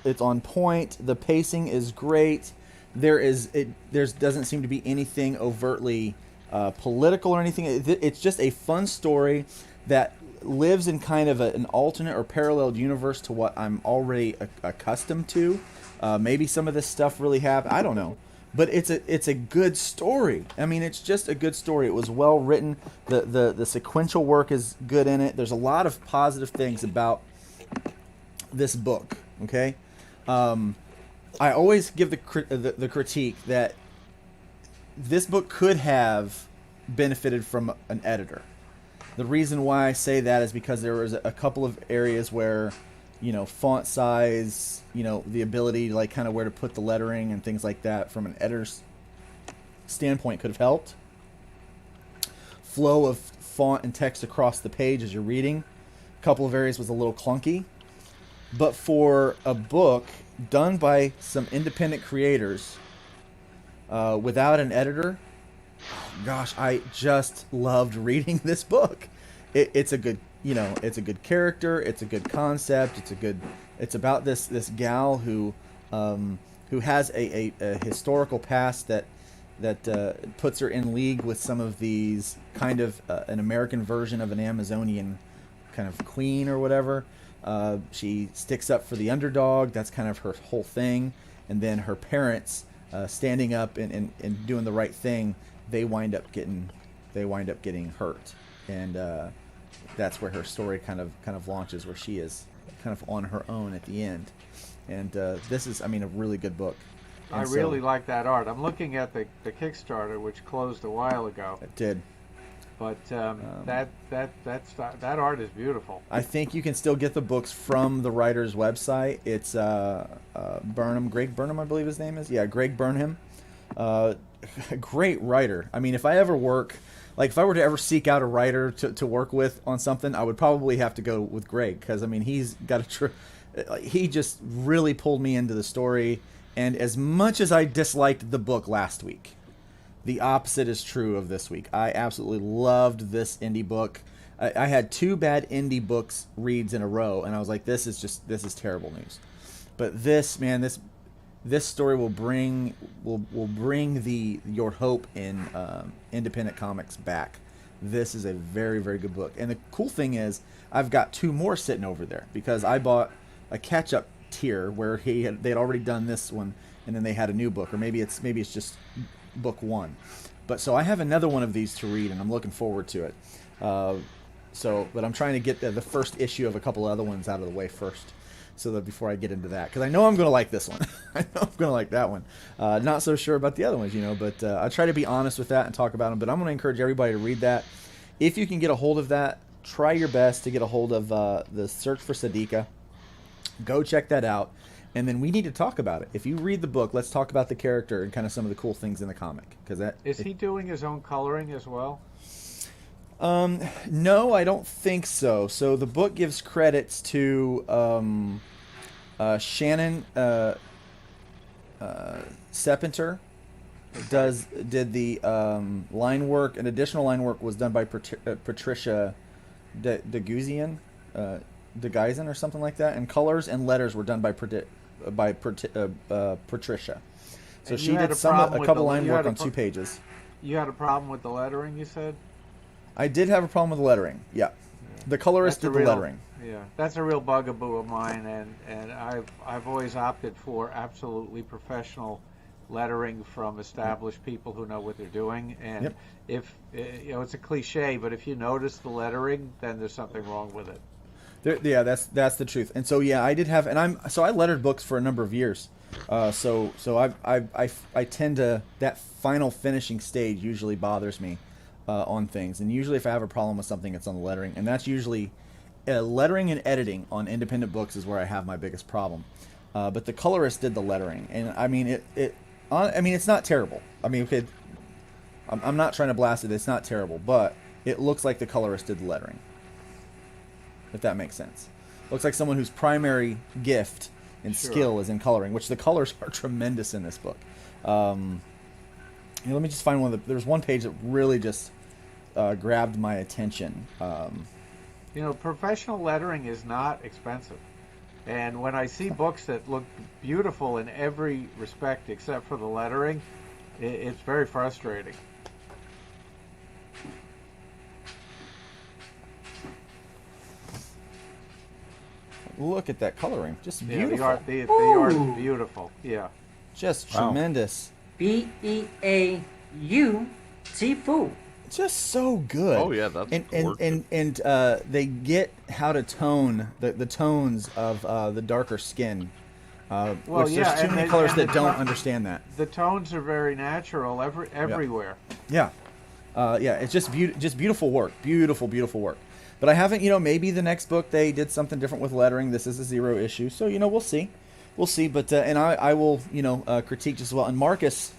point. The pacing is great. There doesn't seem to be anything overtly political or anything. It's just a fun story that lives in kind of an alternate or paralleled universe to what I'm already accustomed to. Maybe some of this stuff really happened. I don't know. But it's a good story. It's just a good story. It was well written. The sequential work is good in it. There's a lot of positive things about this book. Okay, I always give the critique that this book could have benefited from an editor. The reason why I say that is because there was a couple of areas where, font size, the ability to kind of where to put the lettering and things like that from an editor's standpoint could have helped. Flow of font and text across the page as you're reading, a couple of areas was a little clunky. But for a book done by some independent creators, without an editor, gosh, I just loved reading this book. It's a good, it's a good character. It's a good concept. It's about this gal who has a historical past that that puts her in league with some of these kind of an American version of an Amazonian kind of queen or whatever. She sticks up for the underdog. That's kind of her whole thing. And then her parents standing up and doing the right thing, they wind up getting hurt, and that's where her story kind of launches, where she is kind of on her own at the end. And this is, I mean, a really good book. And I really like that art. I'm looking at the Kickstarter, which closed a while ago. It did. But that art is beautiful. I think you can still get the books from the writer's website. It's Burnham, Greg Burnham, I believe his name is. Yeah, Greg Burnham. Great writer. I mean, if I were to ever seek out a writer to work with on something, I would probably have to go with Greg, because I mean, he's got he just really pulled me into the story. And as much as I disliked the book last week, the opposite is true of this week. I absolutely loved this indie book. I had 2 bad indie books reads in a row, and I was like, this is terrible news. But this story will bring your hope in independent comics back. This is a very, very good book. And the cool thing is, I've got 2 more sitting over there, because I bought a catch-up tier where they had already done this one, and then they had a new book, or maybe it's just book 1. But so I have another one of these to read, and I'm looking forward to it. But I'm trying to get the first issue of a couple other ones out of the way first, so that before I get into that, because I know I'm going to like this one. I know I'm going to like that one. Not so sure about the other ones, but I try to be honest with that and talk about them. But I'm going to encourage everybody to read that. If you can get a hold of that, try your best to get a hold of the Search for Sadiqa. Go check that out. And then we need to talk about it. If you read the book, let's talk about the character and kind of some of the cool things in the comic. Is he doing his own coloring as well? No, I don't think so. So the book gives credits to Shannon Sepinter. Did the line work, and additional line work was done by Patricia Deguzian, Deguizin or something like that, and colors and letters were done by Patricia. So she did a couple line work on 2 pages. You had a problem with the lettering, you said? I did have a problem with the lettering. Yeah, the colorist did the lettering. Yeah, that's a real bugaboo of mine, and I've always opted for absolutely professional lettering from established people who know what they're doing. And if it's a cliche, but if you notice the lettering, then there's something wrong with it. Yeah, that's the truth. And so I did have, and I lettered books for a number of years. So I tend to, that final finishing stage usually bothers me on things. And usually if I have a problem with something, it's on the lettering, and that's usually lettering and editing on independent books is where I have my biggest problem. But the colorist did the lettering, and I mean it's not terrible. I mean, I'm not trying to blast it. It's not terrible, but it looks like the colorist did the lettering, if that makes sense. Looks like someone whose primary gift and skill is in coloring, which the colors are tremendous in this book. Let me just find one. There's one page that really just grabbed my attention. Professional lettering is not expensive. And when I see books that look beautiful in every respect except for the lettering, it's very frustrating. Look at that coloring. Just beautiful. The art is beautiful. Yeah. Just tremendous. Beautiful. Just so good. Oh yeah, that's and they get how to tone the tones of the darker skin. Which there's too many colors that don't understand that. The tones are very natural everywhere. Yeah. It's just beautiful work. Beautiful work. But I haven't, maybe the next book they did something different with lettering. This is a 0 issue, so we'll see. But and I will critique just as well. And Marcus,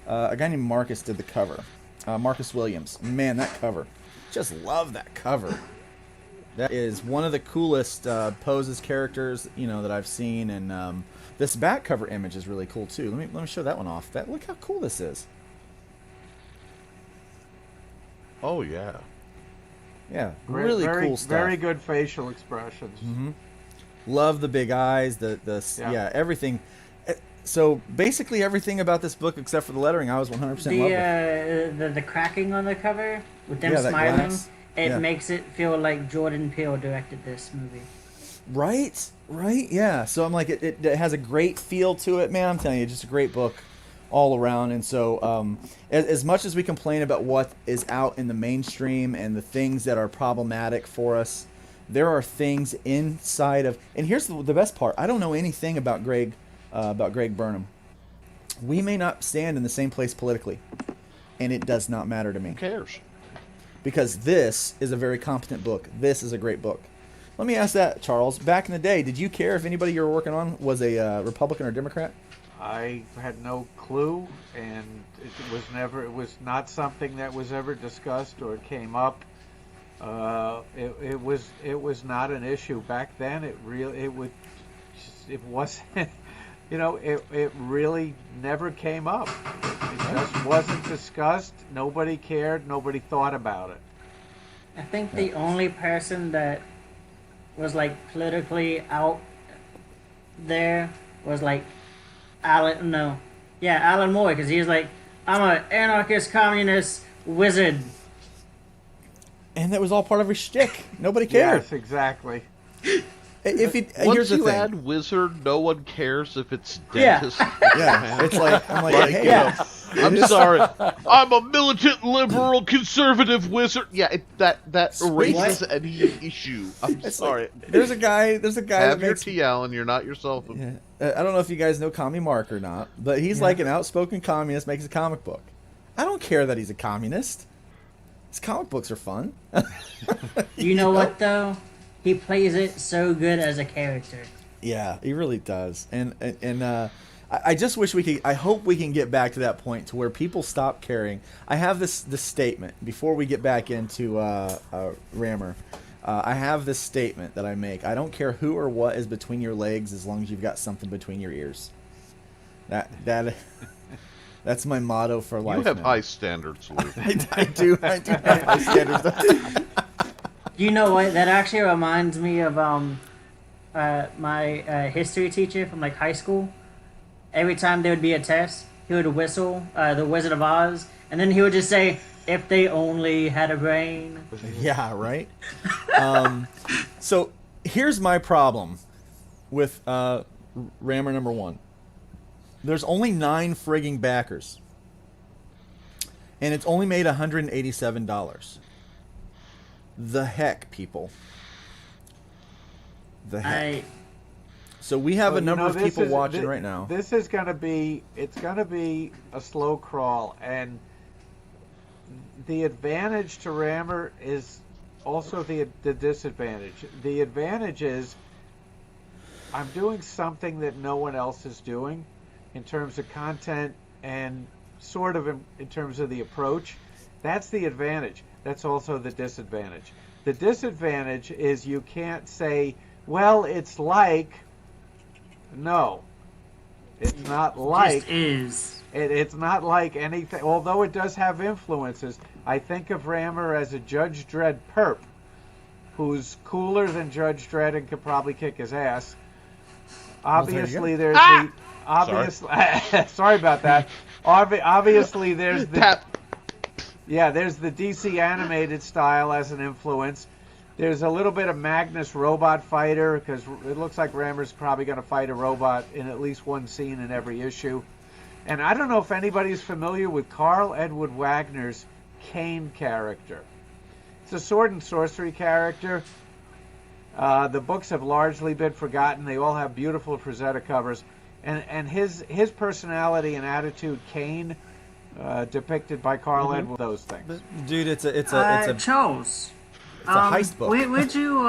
a guy named Marcus did the cover. Marcus Williams, man, that cover, just love that cover. That is one of the coolest poses characters that I've seen, and this back cover image is really cool too. Let me show that one off. Look how cool this is. Oh yeah. Yeah, really cool stuff. Very good facial expressions. Mm-hmm. Love the big eyes, the everything. So basically everything about this book except for the lettering, I was 100% in love with. The cracking on the cover with them Yeah, that smiling, glass. it Yeah. makes it feel like Jordan Peele directed this movie. Right, yeah. So I'm like, it has a great feel to it, man. I'm telling you, just a great book all around. And so, as much as we complain about what is out in the mainstream and the things that are problematic for us, there are things inside of. And here's the best part: I don't know anything about Greg Burnham. We may not stand in the same place politically, and it does not matter to me. Who cares? Because this is a very competent book. This is a great book. Let me ask that, Charles. Back in the day, did you care if anybody you were working on was a Republican or Democrat? I had no clue, and it was not something that was ever discussed or came up. It was not an issue back then. It wasn't. It really never came up. It just wasn't discussed. Nobody cared. Nobody thought about it. I think the only person that was like politically out there was like Alan Moore, because he was like, I'm an anarchist communist wizard. And that was all part of his shtick. Nobody cared. Yes, exactly. If he, Once here's the you thing. add wizard, no one cares if it's Yeah. dentist. Yeah, it's like I'm like, Like, hey, you know, I'm sorry. I'm a militant, liberal, conservative wizard. Yeah, that erases any issue. I'm it's sorry. like, there's a guy Have that your makes. tea, Alan. You're not yourself. Yeah. I don't know if you guys know Commie Mark or not, but he's like an outspoken communist, makes a comic book. I don't care that he's a communist. His comic books are fun. You know what though? He plays it so good as a character. Yeah, he really does. And I just wish we could. I hope we can get back to that point to where people stop caring. I have this statement before we get back into Rammer. I have this statement that I make. I don't care who or what is between your legs as long as you've got something between your ears. That's my motto for life. You have now. high standards, Lou. I do have high standards. You know what? That actually reminds me of my history teacher from like high school. Every time there would be a test, he would whistle The Wizard of Oz, and then he would just say, "If they only had a brain." Yeah, right. So here's my problem with Rammer number 1. There's only 9 frigging backers, and it's only made $187. The heck, people. The heck. So we have a number of people watching right now. This is going to be a slow crawl, and the advantage to Rammer is also the disadvantage. The advantage is I'm doing something that no one else is doing in terms of content and sort of in terms of the approach. That's the advantage. That's also the disadvantage. The disadvantage is you can't say, well, it's like. No, it's not like. Just is. It's not like anything. Although it does have influences, I think of Rammer as a Judge Dredd perp, who's cooler than Judge Dredd and could probably kick his ass. Obviously, there's the obvious. Sorry about that. Obviously, there's the. Yeah, there's the DC animated style as an influence. There's a little bit of Magnus Robot Fighter, because it looks like Rammer's probably going to fight a robot in at least one scene in every issue. And I don't know if anybody's familiar with Carl Edward Wagner's Kane character. It's a sword and sorcery character. The books have largely been forgotten. They all have beautiful Frazetta covers. And his personality and attitude, Kane, depicted by Carl Edward, those things. Dude, it's a Charles. It's a heist book. Where'd you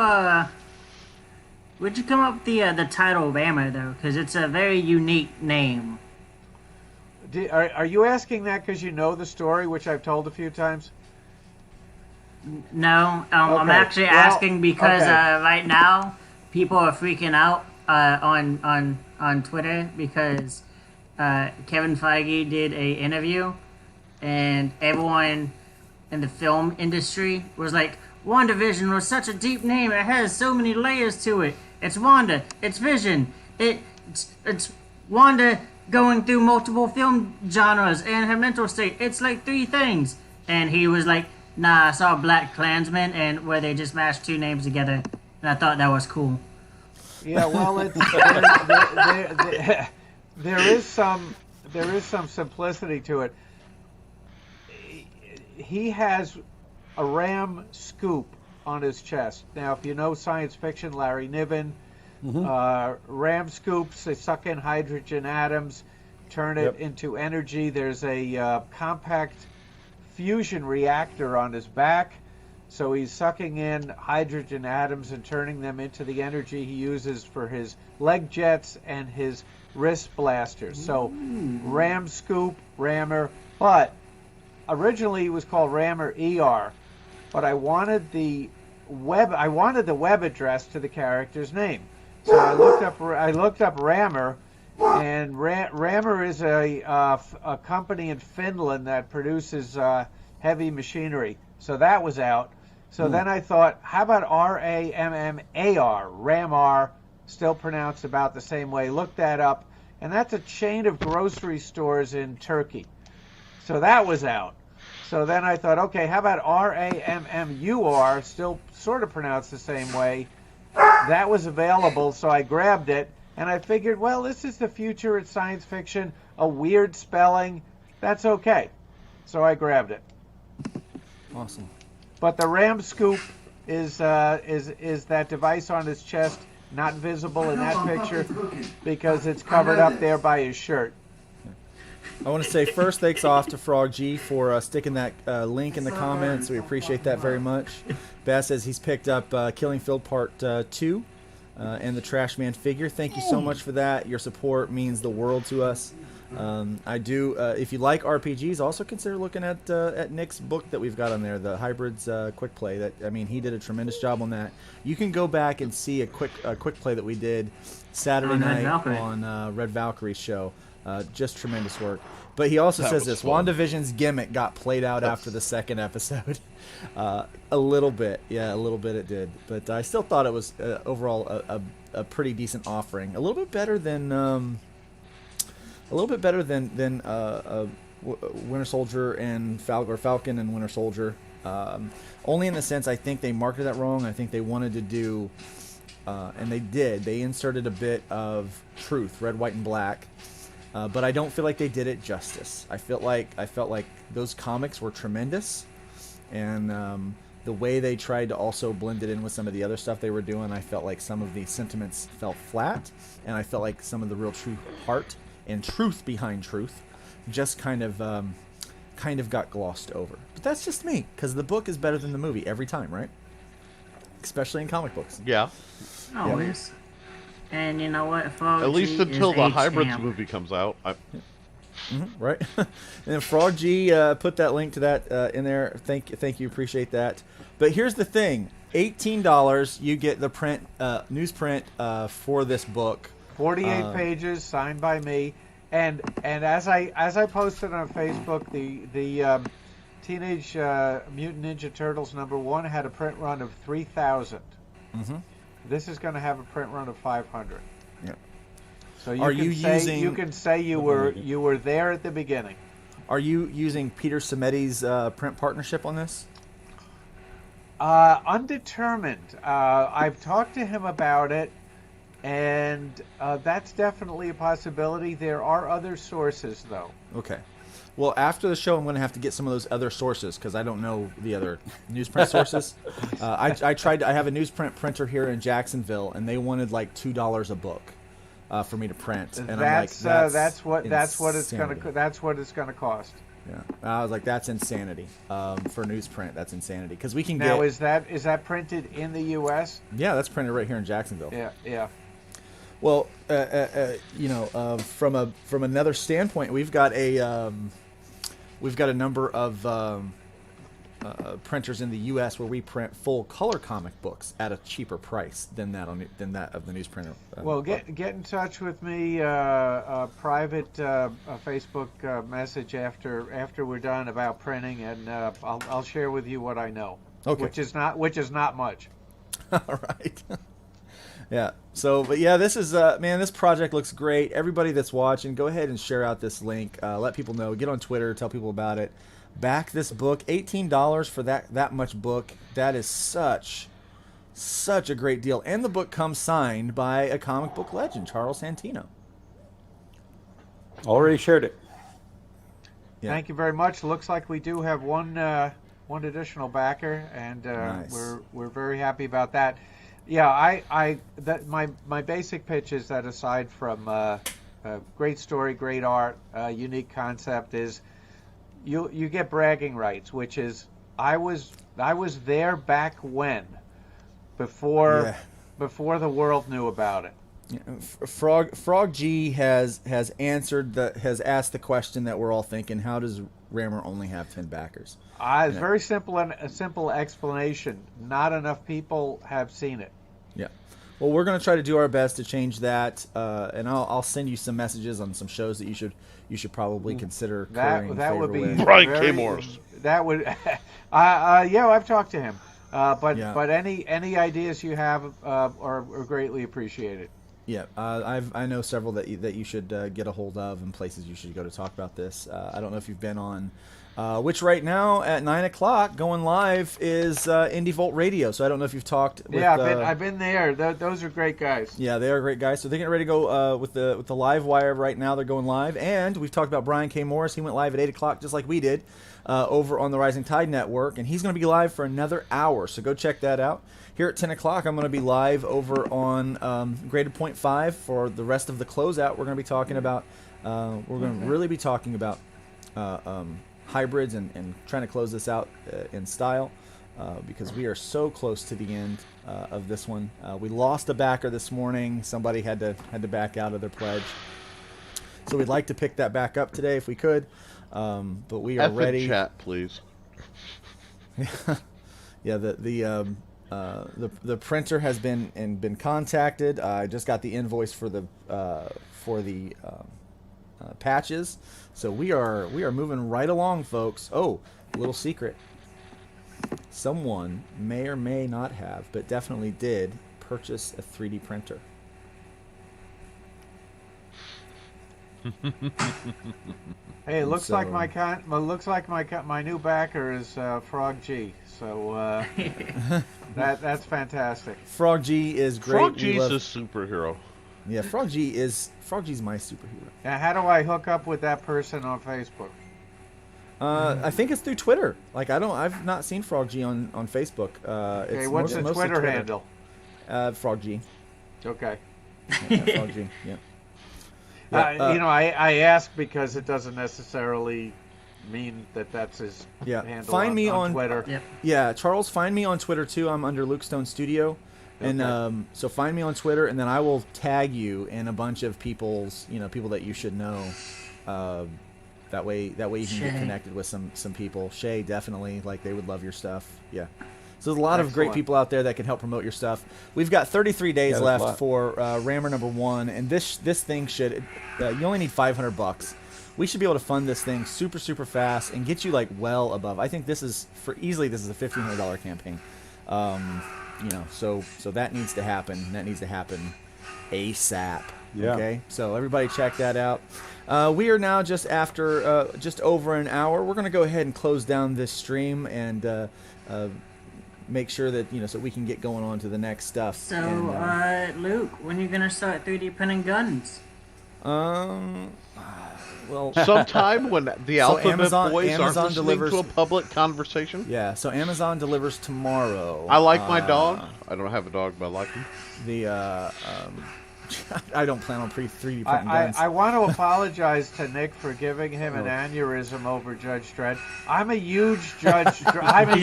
come up with the title Rammer though? Because it's a very unique name. Are you asking that because you know the story, which I've told a few times? No, I'm actually asking because right now people are freaking out on Twitter because Kevin Feige did a interview and everyone in the film industry was like, WandaVision was such a deep name. It has so many layers to it. It's Wanda. It's Vision. It's Wanda going through multiple film genres and her mental state. It's like 3 things. And he was like, nah, I saw Black Klansman and where they just mashed 2 names together. And I thought that was cool. Yeah, well, it's, there is some simplicity to it. He has a ram scoop on his chest. Now, if you know science fiction, Larry Niven, ram scoops, they suck in hydrogen atoms, turn it into energy. There's a compact fusion reactor on his back, so he's sucking in hydrogen atoms and turning them into the energy he uses for his leg jets and his wrist blasters. So ram scoop, rammer, but originally he was called Rammer ER, but I wanted the web address to the character's name. So I looked up Rammer, and Rammer is a company in Finland that produces heavy machinery. So that was out. So then I thought, how about RAMMAR, Ramar, still pronounced about the same way. Looked that up, and that's a chain of grocery stores in Turkey. So that was out. So then I thought, okay, how about RAMMUR, still sort of pronounced the same way. That was available, so I grabbed it, and I figured, well, this is the future. It's science fiction, a weird spelling. That's okay. So I grabbed it. Awesome. But the ram scoop is that device on his chest, not visible in that picture because it's covered up there by his shirt. I want to say first thanks off to Frog G for sticking that link in the comments. We appreciate that very much. Bass says he's picked up Killing Field Part 2 and the Trash Man figure. Thank you so much for that. Your support means the world to us. I do. If you like RPGs, also consider looking at Nick's book that we've got on there, the Hybrids Quick Play. He did a tremendous job on that. You can go back and see a quick play that we did Saturday night on Red Valkyrie's show. Just tremendous work. But he also says this: WandaVision's gimmick got played out after the second episode. A little bit, yeah, a little bit it did. But I still thought it was overall a pretty decent offering. A little bit better than Winter Soldier and Falcon and Winter Soldier. Only in the sense I think they marketed that wrong. I think they wanted to do, and they did. They inserted a bit of truth, red, white, and black. But I don't feel like they did it justice. I felt like those comics were tremendous, and the way they tried to also blend it in with some of the other stuff they were doing, I felt like some of the sentiments fell flat, and I felt like some of the real true heart and truth behind truth just kind of got glossed over. But that's just me, because the book is better than the movie every time, right? Especially in comic books. Yeah. Always. And you know what? Frog At least G until is the H Hybrids Ham. movie comes out. Right. And then Frog G put that link to that in there. Thank you, appreciate that. But here's the thing: $18, you get the print newsprint for this book. 48 pages, signed by me, and as I posted on Facebook, the Teenage Mutant Ninja Turtles #1 had a print run of 3,000. Mm-hmm. This is going to have a print run of 500. Yeah. So you can say you were there at the beginning. Are you using Peter Simeti's print partnership on this? Undetermined. I've talked to him about it, and that's definitely a possibility. There are other sources, though. Okay. Well, after the show, I'm going to have to get some of those other sources because I don't know the other newsprint sources. I tried. I have a newsprint printer here in Jacksonville, and they wanted like $2 a book for me to print. And that's what it's gonna cost. Yeah, I was like, that's insanity for newsprint. That's insanity because we can now. get. Is that printed in the U.S.? Yeah, that's printed right here in Jacksonville. Yeah. Well, from another standpoint, we've got a number of printers in the U.S. where we print full color comic books at a cheaper price than that of the newsprint. Well, get in touch with me, a private Facebook message after we're done about printing, and I'll share with you what I know. Okay. Which is not much. All right. Yeah. So, but yeah, this is man, this project looks great. Everybody that's watching, go ahead and share out this link. Let people know. Get on Twitter. Tell people about it. Back this book. $18 for that much book. That is such a great deal. And the book comes signed by a comic book legend, Charles Santino. Already shared it. Yeah. Thank you very much. Looks like we do have one additional backer, and Nice. we're very happy about that. Yeah, my basic pitch is that aside from great story, great art, unique concept, is you get bragging rights, which is I was there back when, before the world knew about it. Frog G has asked the question that we're all thinking: how does Rammer only have 10 backers? It's very simple, and a simple explanation. Not enough people have seen it. Yeah. Well, we're going to try to do our best to change that, and I'll send you some messages on some shows that you should probably consider currying That would favor be with. Brian very- K. Morris. That would, yeah, I've talked to him. But Yeah. any ideas you have are greatly appreciated. Yeah, I know several that you should get a hold of, and places you should go to talk about this. I don't know if you've been on, which right now at 9 o'clock going live is Indie Volt Radio. So I don't know if you've talked. With, Yeah, I've been there. Those are great guys. Yeah, they are great guys. So they're getting ready to go with the live wire right now. They're going live, and we've talked about Brian K. Morris. He went live at 8 o'clock, just like we did, over on the Rising Tide Network, and he's going to be live for another hour. So go check that out. Here at 10 o'clock, I'm going to be live over on Graded Point 5 for the rest of the closeout. We're going to be talking about really be talking about hybrids and trying to close this out in style because we are so close to the end of this one. We lost a backer this morning. Somebody had to back out of their pledge. So we'd like to pick that back up today if we could, but we are ready. Chat, please. Yeah, the printer has been contacted. I just got the invoice for the patches, so we are moving right along, folks. Oh, little secret: someone may or may not have, but definitely did purchase a 3D printer. Hey, it looks So- like my new backer is Frog G. So that's fantastic. Frog G is great. Frog We G's love- a superhero. Yeah, Frog G's my superhero. Now, how do I hook up with that person on Facebook? I think it's through Twitter. Like I've not seen Frog G on Facebook. Okay, It's what's the mostly Twitter handle? Frog G. Okay. Yeah, Frog G. Yeah. Yeah, I ask because it doesn't necessarily mean that that's his Yeah. handle Find me on Twitter. Yep. Yeah, Charles, find me on Twitter too. I'm under Luke Stone Studio, and Okay. so find me on Twitter, and then I will tag you in a bunch of people's, people that you should know. That way you can get Shay. connected with some people. Shay, definitely, like they would love your stuff. Yeah. So there's a lot of great Excellent. people out there that can help promote your stuff. We've got 33 days Yeah, there's a left lot. for Rammer #1, and this thing should you only need $500. We should be able to fund this thing super fast and get you like well above. I think this is a $1,500 campaign. So that needs to happen. That needs to happen ASAP. Yeah. Okay. So everybody check that out. We are now just over an hour. We're gonna go ahead and close down this stream and make sure that so we can get going on to the next stuff. So, And, Luke, when are you gonna start 3D printing guns? well, Sometime when the Alphabet Amazon- Boys Amazon aren't listening delivers- to a public conversation. yeah. So Amazon delivers tomorrow. I like my dog. I don't have a dog, but I like him. I don't plan on 3D printing guns. I want to apologize to Nick for giving him an aneurysm over Judge Dredd. I'm a huge Judge. I'm a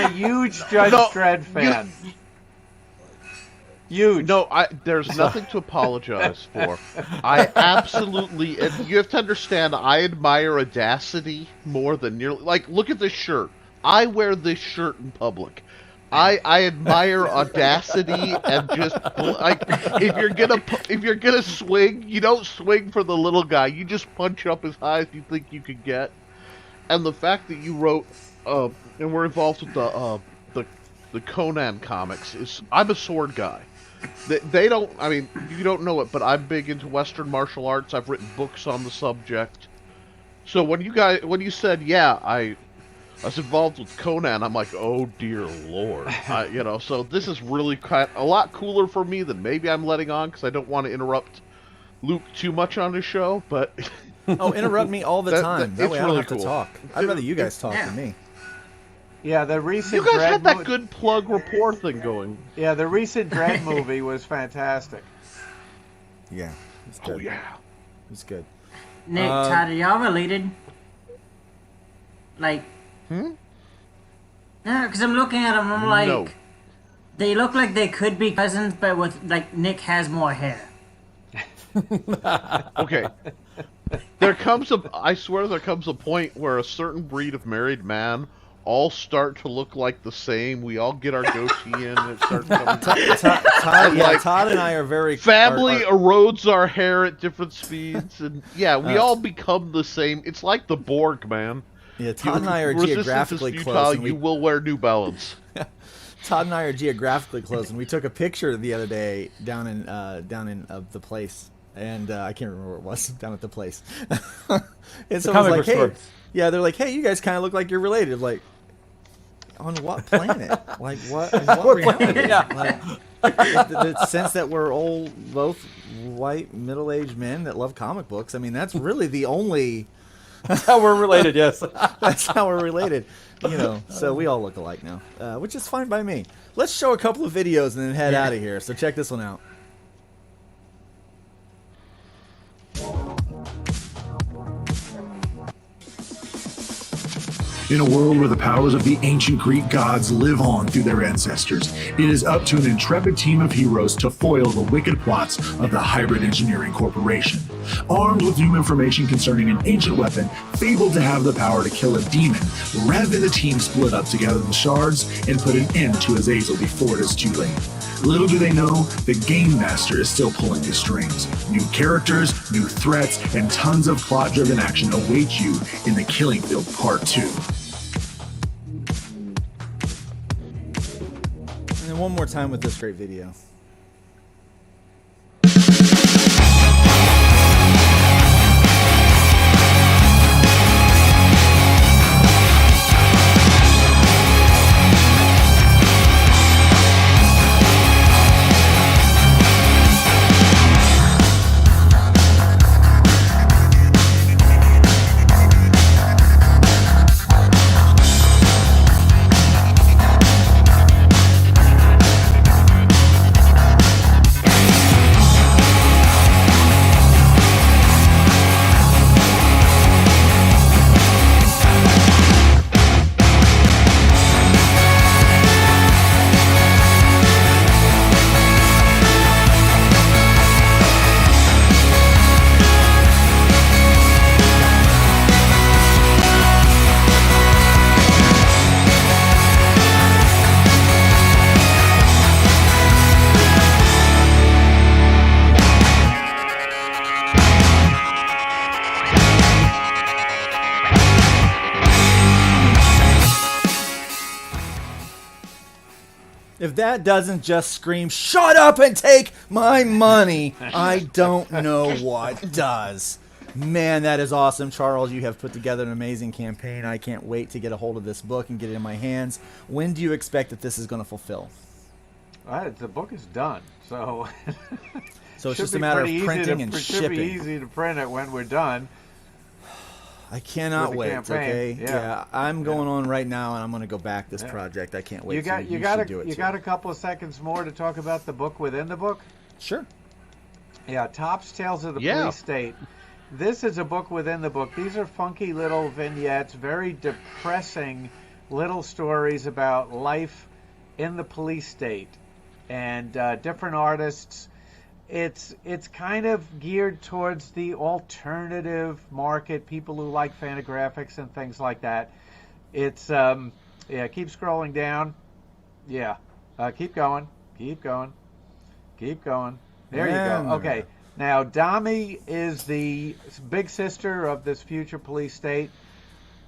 huge Judge No, Dredd fan. Huge. No, there's nothing to apologize for. I absolutely, and you have to understand, I admire audacity more than nearly. Like, look at this shirt. I wear this shirt in public. I admire audacity and just like if you're gonna swing, you don't swing for the little guy. You just punch up as high as you think you can get. And the fact that you wrote and we're involved with the the Conan comics is I'm a sword guy. They don't. I mean, you don't know it, but I'm big into Western martial arts. I've written books on the subject. So when you said, yeah, I was involved with Conan, I'm like, oh dear lord, So this is really a lot cooler for me than maybe I'm letting on because I don't want to interrupt Luke too much on his show. But oh, interrupt me all the time. That way I don't really have to talk. I'd rather you guys talk than me. Yeah, the recent you guys Dread had that good plug rapport thing going. Yeah, the recent Dread movie was fantastic. Yeah, it's good. Oh yeah, it's good. Nick, Todd, are y'all related? Like, Hmm? no, because I'm looking at them, I'm like, No. they look like they could be cousins, but with like Nick has more hair. Okay. I swear there comes a point where a certain breed of married man all start to look like the same. We all get our goatee in and it starts coming. Todd and I are very... Family erodes our hair at different speeds. And yeah, we all become the same. It's like the Borg, man. Yeah, Todd and I are Resistance geographically is futile, close. And you will wear New Balance. Todd and I are geographically close, and we took a picture the other day down in the place, and I can't remember where it was, down at the place. And so I was like, hey, yeah, they're like, hey, you guys kind of look like you're related. Like, on what planet? Like, what? What planet? Yeah. Like, the sense that we're both white, middle-aged men that love comic books. I mean, that's really the only... That's how we're related, yes. That's how we're related. So we all look alike now, which is fine by me. Let's show a couple of videos and then head out of here. So check this one out. In a world where the powers of the ancient Greek gods live on through their ancestors, it is up to an intrepid team of heroes to foil the wicked plots of the Hybrid Engineering Corporation. Armed with new information concerning an ancient weapon fabled to have the power to kill a demon, Rev and the team split up to gather the shards and put an end to Azazel before it is too late. Little do they know, the Game Master is still pulling the strings. New characters, new threats, and tons of plot-driven action await you in the Killing Field Part 2. And then one more time with this great video. If that doesn't just scream, shut up and take my money, I don't know what does. Man, that is awesome. Charles, you have put together an amazing campaign. I can't wait to get a hold of this book and get it in my hands. When do you expect that this is going to fulfill? The book is done, so... So it's just a matter of printing and shipping. It should be easy to print it when we're done. I cannot wait. Campaign. Okay, yeah, I'm going on right now, and I'm going to go back this project. I can't wait. You got a couple of seconds more to talk about the book within the book. Sure. Yeah, Top's Tales of the Police State. This is a book within the book. These are funky little vignettes, very depressing little stories about life in the police state, and different artists. It's kind of geared towards the alternative market, people who like Fantagraphics and things like that. It's keep scrolling down. Yeah, keep going. There you go. Okay, now Dami is the big sister of this future police state.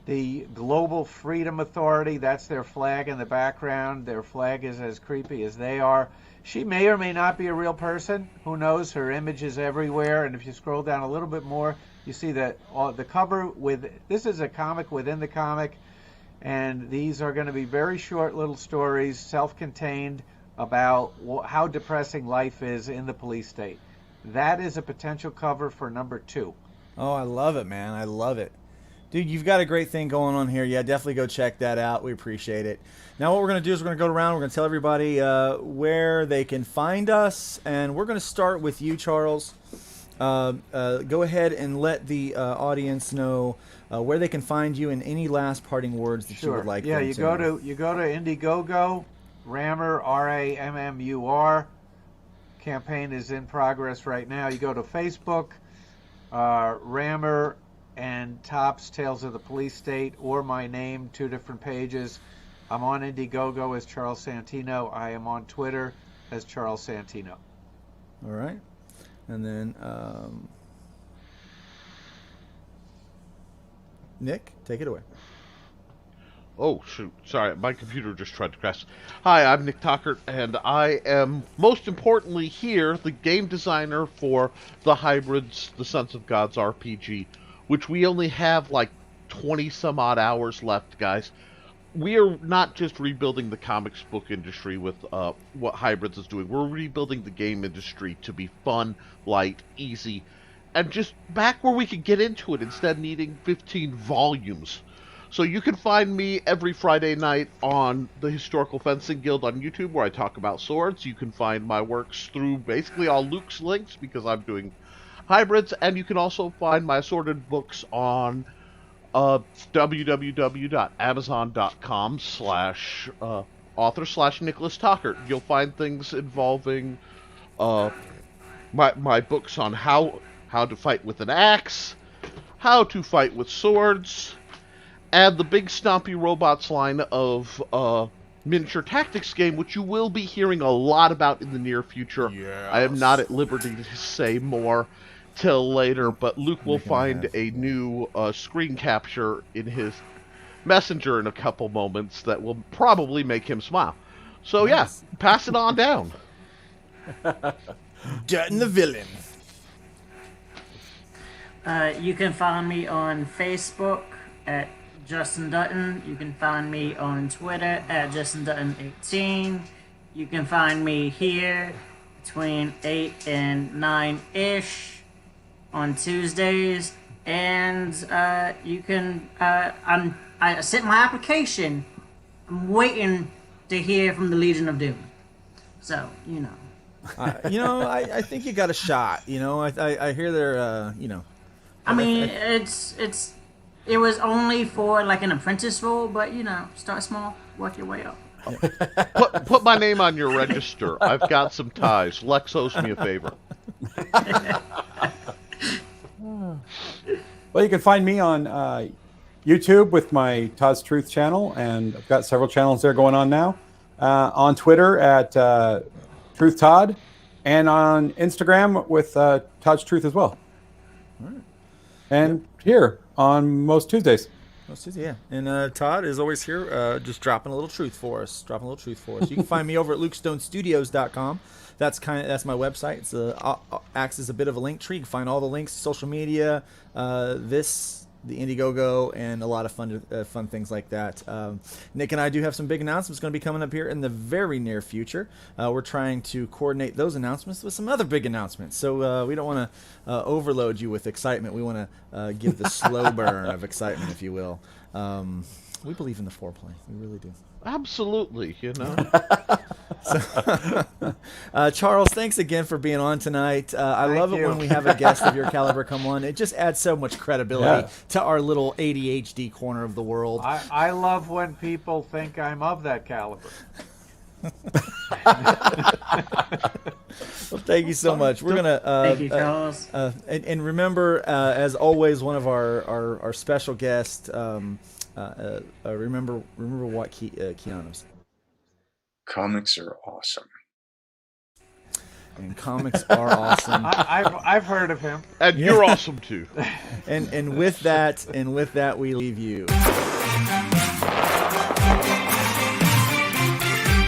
The Global Freedom Authority, that's their flag in the background. Their flag is as creepy as they are. She may or may not be a real person. Who knows? Her image is everywhere. And if you scroll down a little bit more, you see that the cover with this is a comic within the comic. And these are going to be very short little stories, self-contained, about how depressing life is in the police state. That is a potential cover for number 2. Oh, I love it, man. I love it. Dude, you've got a great thing going on here. Yeah, definitely go check that out. We appreciate it. Now what we're going to do is we're going to go around. We're going to tell everybody where they can find us. And we're going to start with you, Charles. Go ahead and let the audience know where they can find you and any last parting words that you would like. Yeah, them you to go know. to Indiegogo, Rammer, Rammur. Campaign is in progress right now. You go to Facebook, Rammer and Tops Tales of the Police State, or my name, 2 different pages. I'm on Indiegogo as Charles Santino. I am on Twitter as Charles Santino. All right. And then Nick, take it away. Oh, shoot. Sorry, my computer just tried to crash. Hi, I'm Nick Tockert, and I am, most importantly here, the game designer for the Hybrids, the Sons of Gods RPG, which we only have like 20-some-odd hours left, guys. We are not just rebuilding the comics book industry with what Hybrids is doing. We're rebuilding the game industry to be fun, light, easy, and just back where we could get into it instead of needing 15 volumes. So you can find me every Friday night on the Historical Fencing Guild on YouTube, where I talk about swords. You can find my works through basically all Luke's links, because I'm doing Hybrids, and you can also find my assorted books on www.amazon.com/author/Nicholas Tockert. You'll find things involving my books on how to fight with an axe, how to fight with swords, and the Big Stompy Robots line of miniature tactics game, which you will be hearing a lot about in the near future. Yes. I am not at liberty to say more till later, but Luke will find a new screen capture in his messenger in a couple moments that will probably make him smile. So Nice. yeah, pass it on down. Dutton the villain. You can find me on Facebook at Justin Dutton. You can find me on Twitter at Justin Dutton18. You can find me here between 8 and 9-ish on Tuesdays. And you can, I sent my application. I'm waiting to hear from the Legion of Doom. So, you know. I think you got a shot. I hear they're, I mean, it was only for like an apprentice role, but start small, work your way up. Put my name on your register. I've got some ties. Lex owes me a favor. Well, you can find me on YouTube with my Todd's Truth channel, and I've got several channels there going on now. On Twitter at Truth Todd, and on Instagram with Todd's Truth as well. All right. And here on most Tuesdays. Yeah. And Todd is always here, just dropping a little truth for us. You can find me over at LukeStoneStudios.com. That's my website. It's acts as a bit of a link tree. You can find all the links, social media, the Indiegogo, and a lot of fun things like that. Nick and I do have some big announcements going to be coming up here in the very near future. We're trying to coordinate those announcements with some other big announcements. So we don't want to overload you with excitement. We want to give the slow burn of excitement, if you will. We believe in the foreplay. We really do. Absolutely, Charles, thanks again for being on tonight. I love it when we have a guest of your caliber come on. It just adds so much credibility to our little ADHD corner of the world. I love when people think I'm of that caliber. Well, thank you so much. We're gonna Thank you, Charles. And remember, as always, one of our special guests. Remember what Keanu's. Comics are awesome. and comics are awesome. I've heard of him. And you're awesome too. And with that, we leave you.